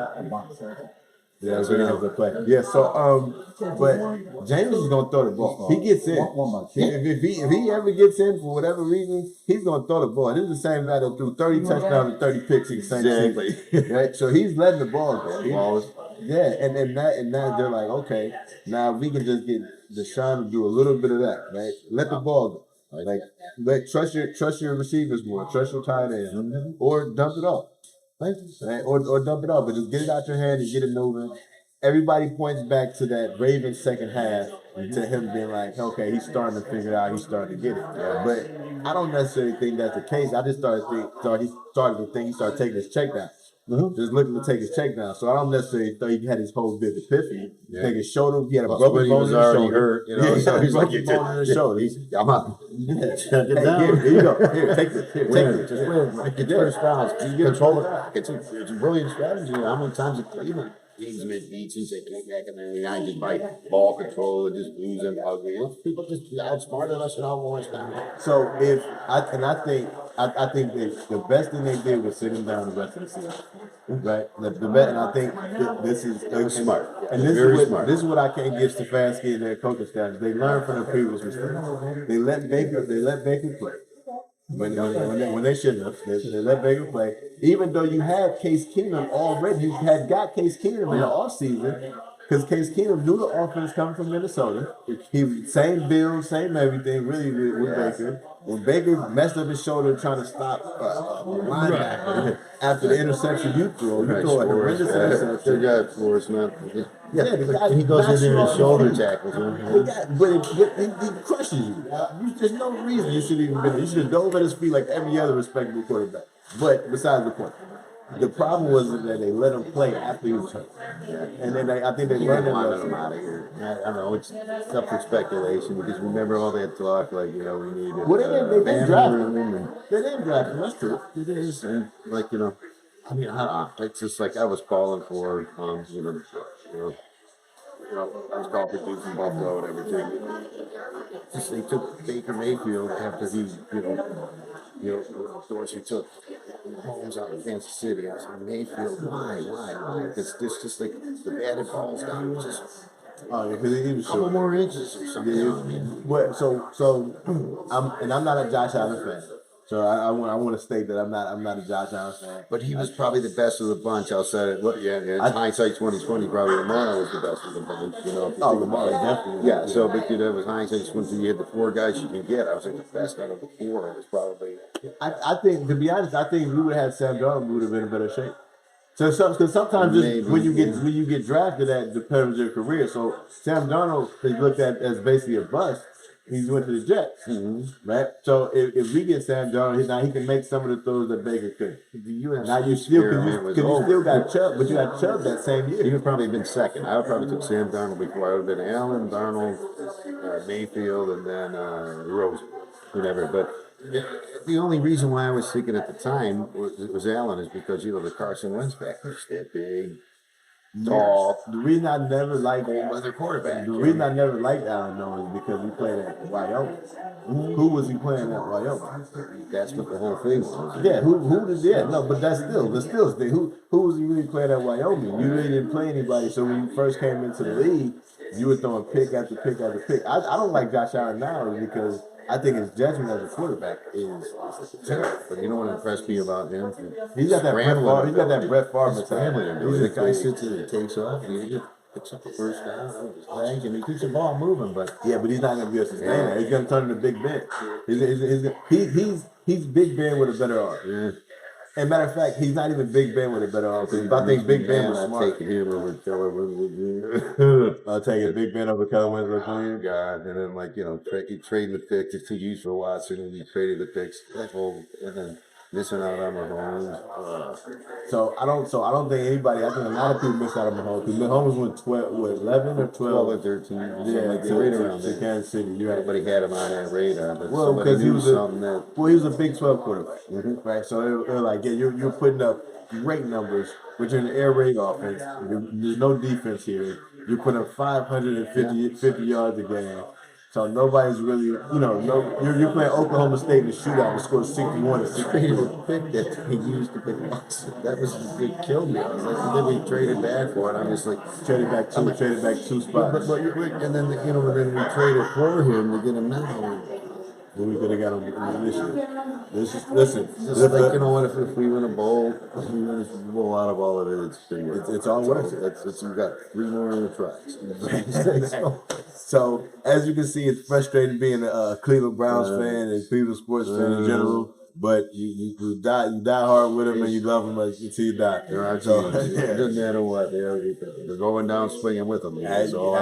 Yeah, so but James is gonna throw the ball. He gets in. If he ever gets in for whatever reason, he's gonna throw the ball. This is the same guy that threw 30 touchdowns and 30 picks in the same season. Right? So he's letting the ball go. And now they're like, okay, now we can just get Deshaun to do a little bit of that, right? Let the ball go. Like trust your receivers more, trust your tight end, or dump it off. Right? Or dump it off, but just get it out your hand and get it moving. Everybody points back to that Ravens second half to him being like, okay, he's starting to figure it out, he's starting to get it. But I don't necessarily think that's the case. I just started to think he started taking his check down. Just looking to take his check down. So I don't necessarily think he had his whole big epiphany. I think his shoulder, he had a broken bone in his shoulder. Hurt, so he's like, bone in his shoulder. I'm out. Check it down. Here you go. Here, take this. Take it. Just win. Get first downs. Control the clock. It's a brilliant strategy. How many times it Cleveland games mid-beats and say, get back in there, and just by ball control and just losing ugly. People just outsmarted us and all boys down. So I think the best thing they did was sit him down the rest of the season, right? And I think this is smart. And this is what I can't give Stefanski and their coaching staff. They learned from the previous mistakes. They let Baker play. When they shouldn't have, they let Baker play. Even though you had Case Keenum already, you had got Case Keenum in the offseason, because Case Keenum knew the offense coming from Minnesota. He same build, same everything, really with Baker. When Baker messed up his shoulder trying to stop a linebacker after the interception you threw a horrendous interception. He goes in there and shoulder tackles. But he crushes you. There's no reason you should even been. You should have dove at his feet like every other respectable quarterback. But besides the point, the problem was that they let him play after he was hurt, and then I think they learned him out of here. I don't know. It's up for speculation because remember all that talk like we need. Well, they didn't draft him. They didn't draft him. That's true. It is, and I mean, it's just like I was calling for, I was calling for dudes from Buffalo and everything. Just they took Baker Mayfield after he, Dorsey took Holmes out of Kansas City. I said, Mayfield, why? It's just like the batted balls down. Just because he was a couple more inches or something. I'm not a Josh Allen fan. So I want to state that I'm not a Josh Allen fan. But he was probably the best of the bunch outside of hindsight 2020. Probably Lamar was the best of the bunch. You know, Lamar definitely. Yeah. So, but it was hindsight 2020. You had the 4 guys you can get. I was like the best out of the 4 was probably. I think, to be honest, I think if we would have had Sam Darnold, we would have been in better shape. So because sometimes when you get drafted, that depends on your career. So Sam Darnold is looked at as basically a bust. He went to the Jets, right? So if we get Sam Darnold, now he can make some of the throws that Baker could. Now you still got Chubb, but you got Chubb that same year. He would probably have been second. I would probably took Sam Darnold before. I would have been Allen, Darnold, Mayfield, and then Rose, whatever. But the only reason why I was thinking at the time was Allen is because the Carson Wentz backers, that big. Tall. The reason I never liked other quarterback. The reason I never liked Allen though is because he played at Wyoming. Who was he playing at Wyoming? That's what the whole thing was. Yeah, who did that? No, but that's still the thing. Who was he really playing at Wyoming? You really didn't play anybody. So when you first came into the league, you were throwing pick after pick after pick. I don't like Josh Allen now because I think his judgment as a quarterback is terrible. But you know what impressed me about him? He's got that Brett Favre. He's got that Brett Favre mentality. The guy sits in and takes off. He just picks up the first down. And he keeps the ball moving. But he's not going to be a sustainer. He's going to turn into Big Ben. He's Big Ben with a better arm. Yeah. And matter of fact, he's not even Big Ben with a better arm. Because I think Big Ben was smart. Taking him over Keller Winslow. I'll take it. Big Ben over Keller Winslow. God, and then he traded the picks to use for Watson, and he traded the picks. And then missing out on Mahomes. So I don't think anybody. I think a lot of people missed out on Mahomes. Because Mahomes went 11 or 12 or 13. Yeah, right around there. Kansas City. Everybody had him on that radar, but because he was he was a Big 12 quarterback, right? So they're like, you're putting up great numbers, but you're in the air raid offense. There's no defense here. You're putting up 550 yards a game. So nobody's really, you're playing Oklahoma State in the shootout and scored 61 to 60. Traded a pick that he used to pick Watson. That was it killed me. I was like, and then we traded back for it. I'm just like traded back 2 spots. And then then we traded for him to get him now. When we could have got him this year. Listen. Just like, if we win a bowl, out of all of it, it's all worth it. We've got 3 more in the tracks. So, as you can see, it's frustrating being a Cleveland Browns fan and Cleveland sports fan in general. But you die hard with them and you love them until you die. Right. So, it doesn't matter what. They're going down swinging with them. So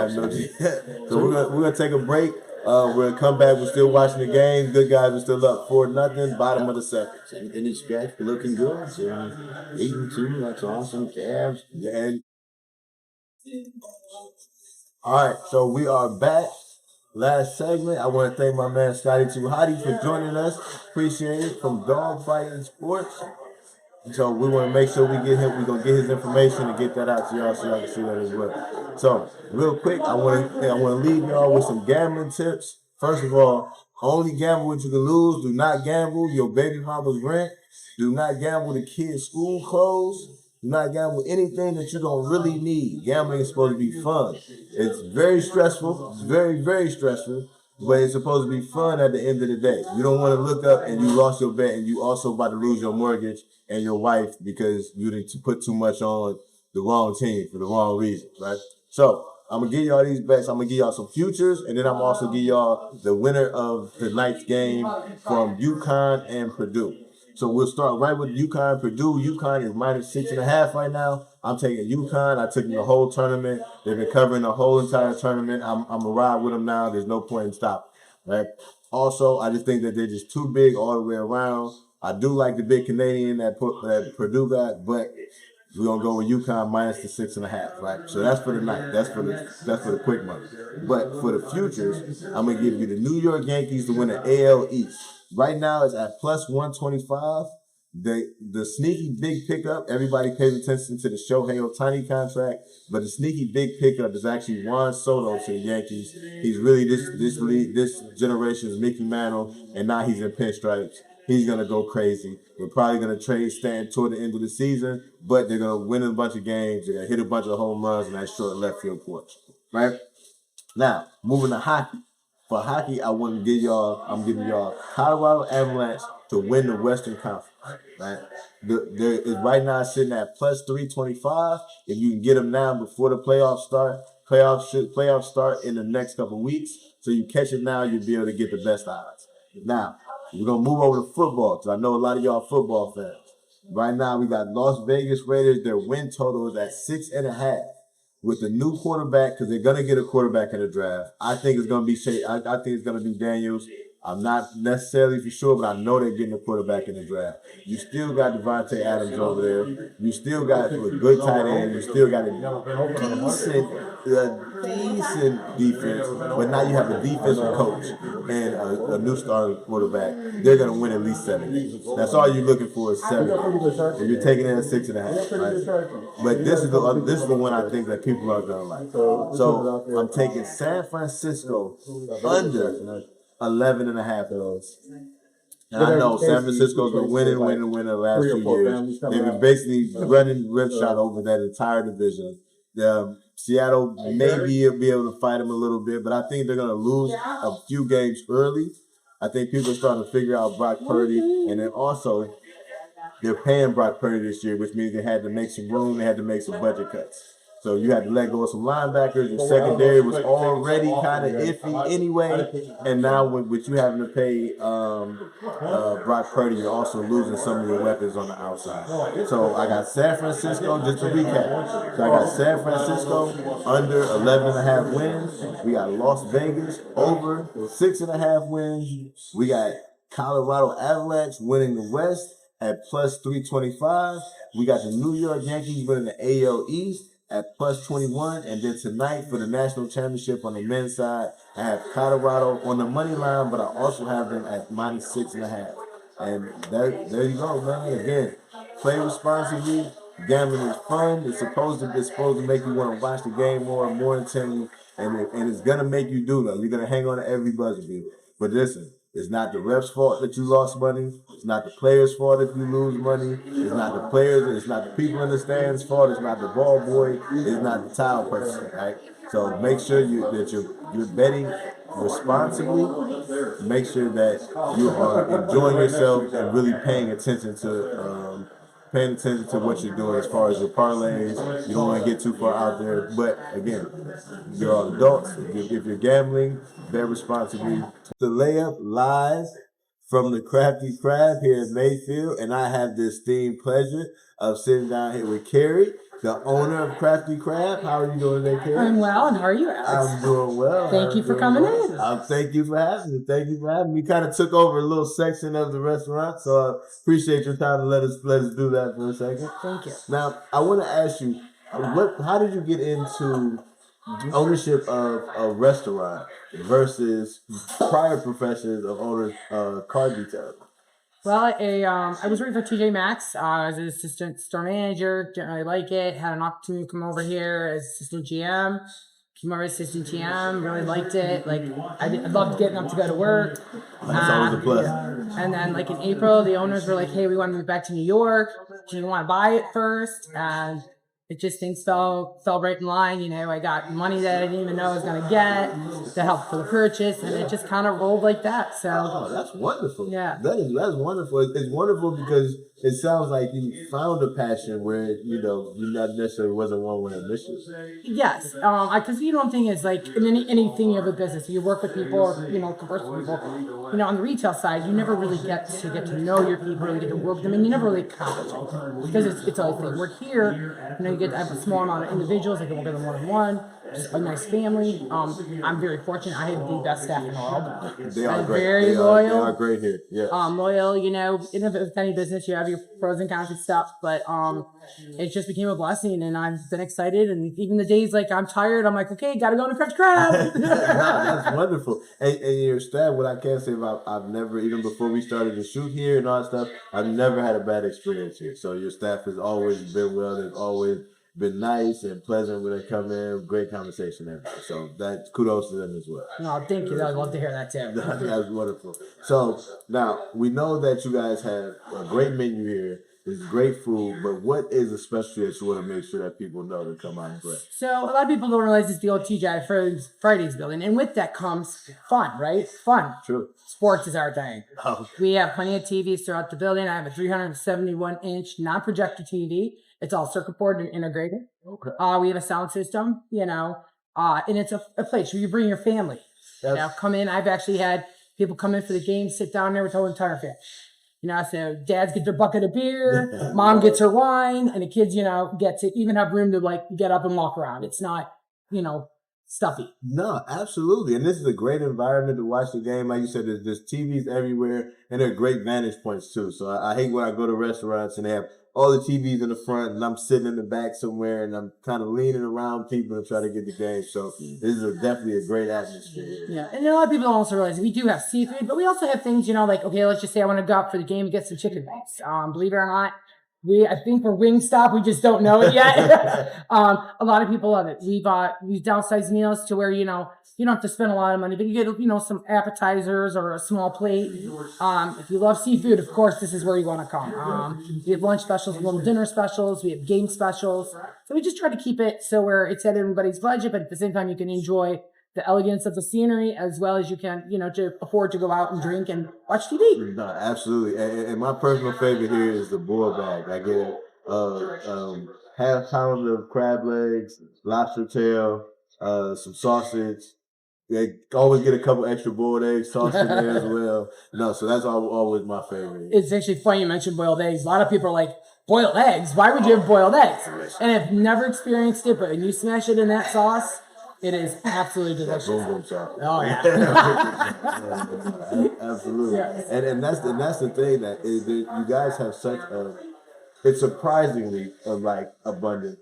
we're gonna take a break. We're going to come back. We're still watching the game. Good guys are still up 4-0. Bottom of the second. And these guys are looking good. 8-2. That's awesome. Cavs. And all right. So we are back. Last segment. I want to thank my man Scotty Too Hottie for joining us. Appreciate it. From Dogfighting Sports. So we want to make sure we get him. We're gonna get his information and get that out to y'all so y'all can see that as well. So real quick, I want to leave y'all with some gambling tips. First of all, only gamble what you can lose. Do not gamble your baby mama's rent. Do not gamble the kids' school clothes. Do not gamble anything that you don't really need. Gambling is supposed to be fun. It's very stressful. It's very, very stressful. But it's supposed to be fun at the end of the day. You don't want to look up and you lost your bet and you also about to lose your mortgage and your wife because you didn't put too much on the wrong team for the wrong reasons, right? So I'm going to give y'all these bets. I'm going to give y'all some futures, and then I'm also give y'all the winner of the night's game from UConn and Purdue. So we'll start right with UConn, Purdue. UConn is -6.5 right now. I'm taking UConn. I took them the whole tournament. They've been covering the whole entire tournament. I'm going to ride with them now. There's no point in stopping, right? Also, I just think that they're just too big all the way around. I do like the big Canadian that Purdue got, but we're going to go with UConn -6.5, right? So that's for the night. That's for the quick money. But for the futures, I'm going to give you the New York Yankees to win the AL East. Right now, it's at +125. The sneaky big pickup, everybody pays attention to the Shohei Ohtani contract, but the sneaky big pickup is actually Juan Soto to the Yankees. He's really this generation's Mickey Mantle, and now he's in pinstripes. He's going to go crazy. We're probably going to trade Stan toward the end of the season, but they're going to win a bunch of games. They're going to hit a bunch of home runs in that short left field porch, right? Now, moving to hockey. for hockey, I'm giving y'all Colorado Avalanche to win the Western Conference. Right? There is right now sitting at plus 325. If you can get them now before the playoffs start in the next couple of weeks. So you catch it now, you'll be able to get the best odds. Now, we're going to move over to football because I know a lot of y'all football fans. Right now, we got Las Vegas Raiders. Their win total is at 6.5 with the new quarterback because they're going to get a quarterback in the draft. I think it's going to be I think it's going to be Daniels. I'm not necessarily for sure, but I know they're getting a quarterback in the draft. You still got Devontae Adams over there. You still got a good tight end. You still got a decent defense. But now you have a defensive coach and a new starting quarterback. They're going to win at least 7 games. That's all you're looking for is 7 games. And you're taking it at 6.5. Right? But this is the one I think that people are going to like. So I'm taking San Francisco under 11.5 of those. And I know San Francisco's been winning the last 2 years. They've been basically running ripshot over that entire division. Seattle maybe be able to fight them a little bit, but I think they're going to lose a few games early. I think people are starting to figure out Brock Purdy, and then also they're paying Brock Purdy this year, which means they had to make some room, they had to make some budget cuts. So you had to let go of some linebackers. Your secondary was already kind of iffy anyway. And now with you having to pay Brock Purdy, you're also losing some of your weapons on the outside. So I got San Francisco, just to recap. So I got San Francisco under 11.5 wins. We got Las Vegas over 6.5 wins. We got Colorado Avalanche winning the West at plus 325. We got the New York Yankees winning the AL East at plus 21, and then tonight for the national championship on the men's side, I have Colorado on the money line, but I also have them at minus 6.5. And there you go, man. Again, play responsibly. Gambling is fun. It's supposed to make you want to watch the game more intently, and it's gonna make you do that. You're gonna hang on to every buzzer beat. But listen, it's not the ref's fault that you lost money. It's not the players' fault if you lose money. It's not the players. It's not the people in the stands' fault. It's not the ball boy. It's not the towel person, right? So make sure that you're betting responsibly. Make sure that you are enjoying yourself and really paying attention to what you're doing as far as your parlays. You don't want to get too far out there. But again, you're all adults. If you're gambling, bet responsibly. The layup live from the Crafty Crab here in Mayfield, and I have this esteemed pleasure of sitting down here with Carrie, the owner of Crafty Crab. How are you doing today, Carrie? I'm well, and how are you, Alex? I'm doing well. Thank you for coming in. Thank you for having me. Thank you for having me. You kind of took over a little section of the restaurant, so I appreciate your time to let us do that for a second. Thank you. Now, I want to ask you, how did you get into ownership of a restaurant versus prior professions of owner car detailing? Well, I was working for TJ Maxx as an assistant store manager. Didn't really like it. Had an opportunity to come over here as assistant GM. Came over as assistant GM. Really liked it. Like I loved getting up to go to work. That's always a plus. And then, like in April, the owners were like, "Hey, we want to move back to New York. Do you want to buy it first?" And it just things fell right in line. You know, I got money that I didn't even know I was going to get to help for the purchase, and it just kind of rolled like that. So that's wonderful. Yeah, that's wonderful. It's wonderful because it sounds like you found a passion where you not necessarily wasn't one with a mission. Yes, because one thing is like in anything you have a business, you work with people, or, converse with people. On the retail side, you never really get to know your people, you get to work with them, and you never really accomplish anything because it's always thing. We're here, you get to have a small amount of individuals that can work with them one-on-one. Just a nice family. I'm very fortunate. I have the best staff in the world. They are great. Very loyal. They are great here. Yeah. Loyal. In any business, you have your pros and cons and stuff, but it just became a blessing, and I've been excited. And even the days like I'm tired, I'm like, okay, gotta go to Crafty Crab. That's wonderful. And your staff, what I can say about, I've never, even before we started to shoot here and all that stuff, I've never had a bad experience here. So your staff has always been well. They've always been nice and pleasant when they come in. Great conversation, everything. So that kudos to them as well. No, thank you. I'd love to hear that too. That's wonderful. So now we know that you guys have a great menu here. It's great food, but what is a specialty that you want to make sure that people know to come out and grab? So a lot of people don't realize it's the old TGI Fridays building, and with that comes fun, right? Fun. True. Sports is our thing. Oh. We have plenty of TVs throughout the building. I have a 371-inch non-projector TV. It's all circuit board and integrated. Okay. We have a sound system, and it's a place where you bring your family. Come in. I've actually had people come in for the game, sit down there with the whole entire family. So dads get their bucket of beer, mom gets her wine, and the kids, get to even have room to get up and walk around. It's not, stuffy. No, absolutely. And this is a great environment to watch the game. Like you said, there's TVs everywhere, and they're great vantage points too. So I hate when I go to restaurants and they have all the TVs in the front, and I'm sitting in the back somewhere, and I'm kind of leaning around people to try to get the game. So this is definitely a great atmosphere. Yeah, and a lot of people don't also realize we do have seafood, but we also have things, okay, let's just say I want to go out for the game and get some chicken wings. Believe it or not, I think we're Wingstop. We just don't know it yet. A lot of people love it. We've downsized meals to where, you don't have to spend a lot of money, but you get, some appetizers or a small plate. If you love seafood, of course, this is where you want to come. We have lunch specials, little dinner specials. We have game specials. So we just try to keep it so where it's at everybody's budget, but at the same time, you can enjoy the elegance of the scenery as well as you can, to afford to go out and drink and watch TV. No, absolutely. And my personal favorite here is the boiled bag. I get half pound of crab legs, lobster tail, some sausage. They always get a couple extra boiled eggs tossed in there as well. No, so that's always my favorite. It's actually funny you mentioned boiled eggs. A lot of people are like, boiled eggs? Why would you have boiled eggs? And I've never experienced it, but when you smash it in that sauce, it is absolutely delicious. Oh yeah, absolutely. Yes. And that's the thing that you guys have such it's surprisingly abundant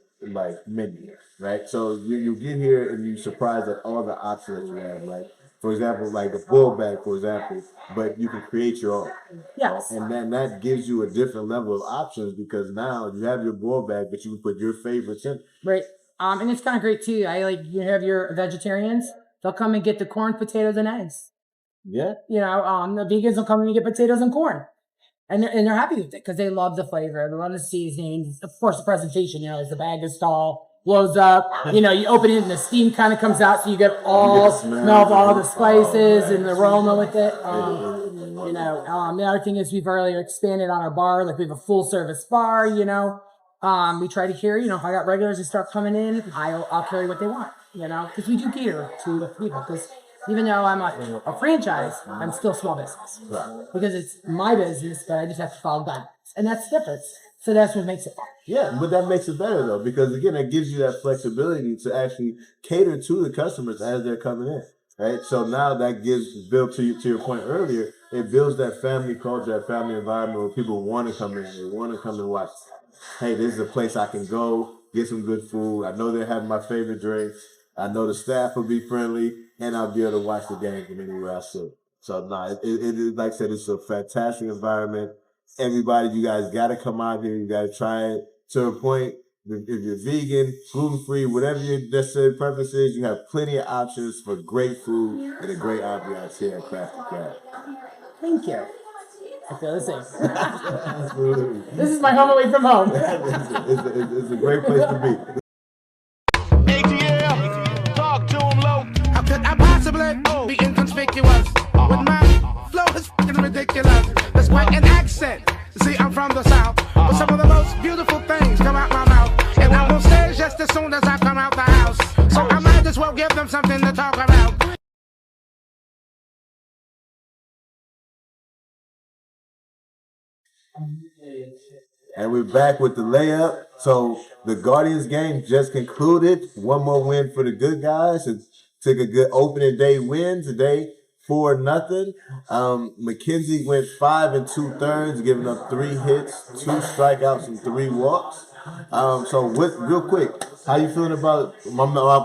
menu, right? So you get here and you're surprised at all the options that you have. Like for example, like the boiled bag, for example, but you can create your own. Yes. And then that gives you a different level of options because now you have your boiled bag, but you can put your favorites in. Right. And it's kind of great too. You have your vegetarians. They'll come and get the corn, potatoes, and eggs. Yeah. The vegans will come in and get potatoes and corn. And they're happy with it because they love the flavor. They love the seasoning. Of course, the presentation, as the bag is tall, blows up. You open it and the steam kind of comes out. So you get smell of all the spices and the aroma with it. The other thing is we've already expanded on our bar. Like we have a full service bar, we try to carry, if I got regulars that start coming in, I'll carry what they want, because we do cater to the people. Because even though I'm a franchise, I'm still small business. Right. Because it's my business, but I just have to follow guidelines. And that's the difference. So that's what makes it fun. Yeah, but that makes it better, though, because, again, it gives you that flexibility to actually cater to the customers as they're coming in, right? So now that built to your point earlier, it builds that family culture, that family environment where people want to come in. They want to come and watch. Hey, this is a place I can go, get some good food. I know they're having my favorite drinks. I know the staff will be friendly, and I'll be able to watch the game from anywhere I sit. So, it like I said, it's a fantastic environment. Everybody, you guys got to come out here. You got to try it to a point. If you're vegan, gluten-free, whatever your necessary preference is, you have plenty of options for great food and a great ambiance here at Crafty Crab. Thank you. I feel the same. Absolutely. This is my home away from home. It's a great place to be. ATL, talk to him low. How could I possibly be inconspicuous? With my flow is fucking ridiculous. That's quite an accent. See, I'm from the South, but some of the most beautiful things come out my mouth. And I'm on stage just as soon as I come out the house. So I might as well give them something to talk about. And we're back with the layup. So the Guardians game just concluded. One more win for the good guys. It took a good opening day win today, 4-0. McKenzie went 5 2/3, giving up 3 hits, 2 strikeouts, and 3 walks. Real quick, how you feeling about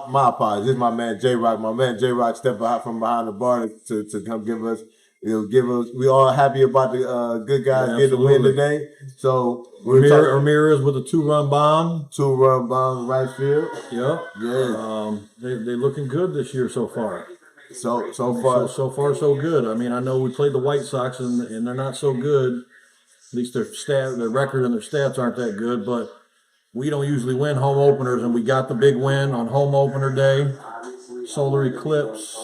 my apologies? This is my man J Rock. My man J Rock stepped out from behind the bar to come give us. We all happy about the good guys getting the win today. So Ramirez with a 2-run bomb. 2-run bomb right field. Yep. Yeah. They're looking good this year so far. So far so good. I mean, I know we played the White Sox and they're not so good. least their record and their stats aren't that good, but we don't usually win home openers, and we got the big win on home opener day. Solar eclipse.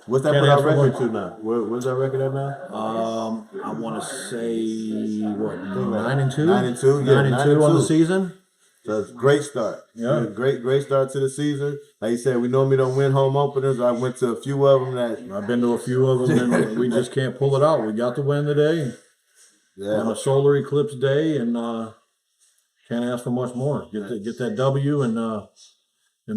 What's that Can't put our ask for record much. to now? What's our record at now? I want to say what 9-2. 9-2, yeah, 9-2 on the 9-2. season. So it's a great start. Yeah. Great start to the season. Like you said, we normally don't win home openers. I went to a few of them that. I've been to a few of them, and we just can't pull it out. We got the win today on a solar eclipse day, and can't ask for much more. Get that W and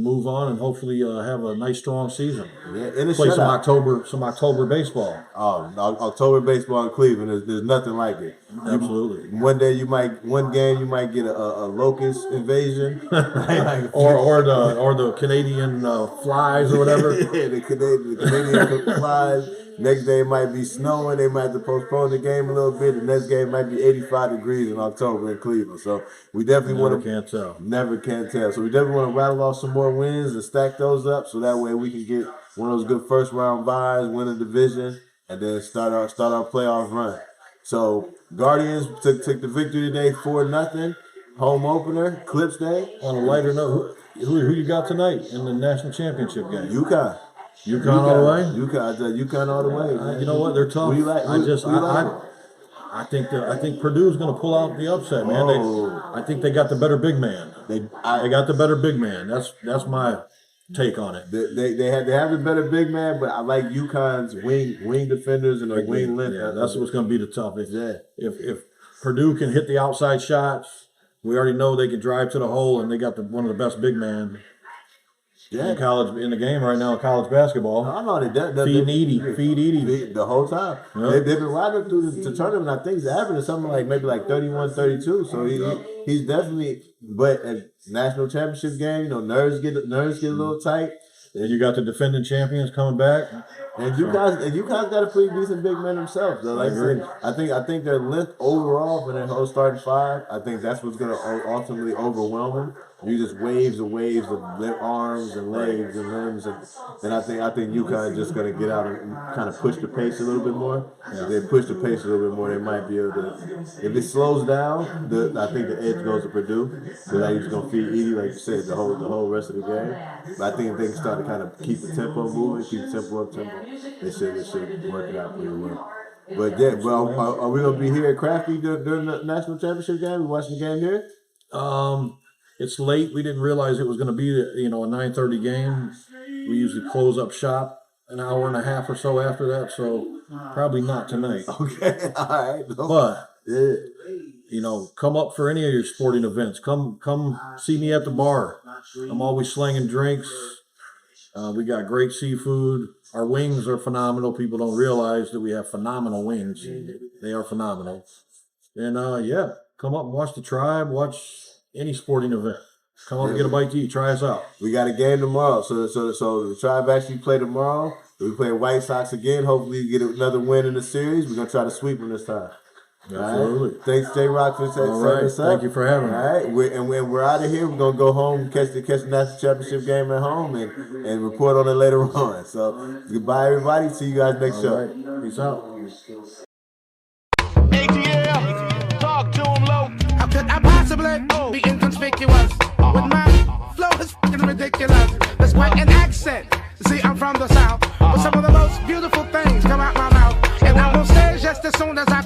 move on, and hopefully have a nice strong season. Yeah, in a Play shutout. some October baseball. Oh, October baseball in Cleveland. There's nothing like it. Absolutely. One game you might get a locust invasion, or the Canadian flies or whatever. Yeah, the Canadian flies. Next day it might be snowing. They might have to postpone the game a little bit. The next game might be 85 degrees in October in Cleveland. So we definitely want to. Can't tell. Never can tell. So we definitely want to rattle off some more wins and stack those up, so that way we can get one of those good first round buys, win a division, and then start our playoff run. So Guardians took the victory today 4-0. Home opener, Clips Day. On a lighter note, who you got tonight in the national championship game? UConn. UConn all the way. UConn all the way. You know what? They're tough. What do you like? I think Purdue's going to pull out the upset, man. I think they got the better big man. They got the better big man. That's my take on it. They have the better big man, but I like UConn's wing defenders and their wing length. Yeah, that's what's going to be the toughest. If Purdue can hit the outside shots, we already know they can drive to the hole, and they got one of the best big men. Yeah, in the game right now, college basketball. I know Feed Edie the whole time. Yeah. They've been riding through the tournament. I think he's averaging something like maybe like 31, 32. So he's definitely. But at national championship game, nerves get a little tight. And you got the defending champions coming back. And UConn's got a pretty decent big man themselves. So like I think their length overall for their whole starting five, I think that's what's going to ultimately overwhelm them. You just waves of arms and legs and limbs, and then I think UConn is just going to get out and kind of push the pace a little bit more. Yeah. If they push the pace a little bit more, they might be able to. If it slows down, I think the edge goes to Purdue. So that he's going to feed Edie, like you said, the whole rest of the game. But I think if they can start to kind of keep the tempo moving, keep the tempo up, they should work it out pretty well. But yeah, are we going to be here at Crafty during the national championship game? We watching the game here? It's late. We didn't realize it was going to be a 9:30 game. We usually close up shop an hour and a half or so after that, so probably not tonight. Okay, all right. But come up for any of your sporting events. Come see me at the bar. I'm always slinging drinks. We got great seafood. Our wings are phenomenal. People don't realize that we have phenomenal wings. They are phenomenal. And come up and watch the Tribe. Watch any sporting event. Come up and get a bite to eat. Try us out. We got a game tomorrow. So the Tribe actually play tomorrow. We play White Sox again. Hopefully we get another win in the series. We're going to try to sweep them this time. Absolutely. Right? Thanks, J-Rock, for setting us up. Thank you for having me. All right. We're out of here. We're going to go home, catch the national championship game at home, and report on it later on. So goodbye, everybody. See you guys next show. Right. Peace out. ATL, talk to him low. How could I possibly be inconspicuous with my flow is fucking ridiculous? That's quite an accent. See, I'm from the South, but some of the most beautiful things come out my mouth, and I will stay just as soon as I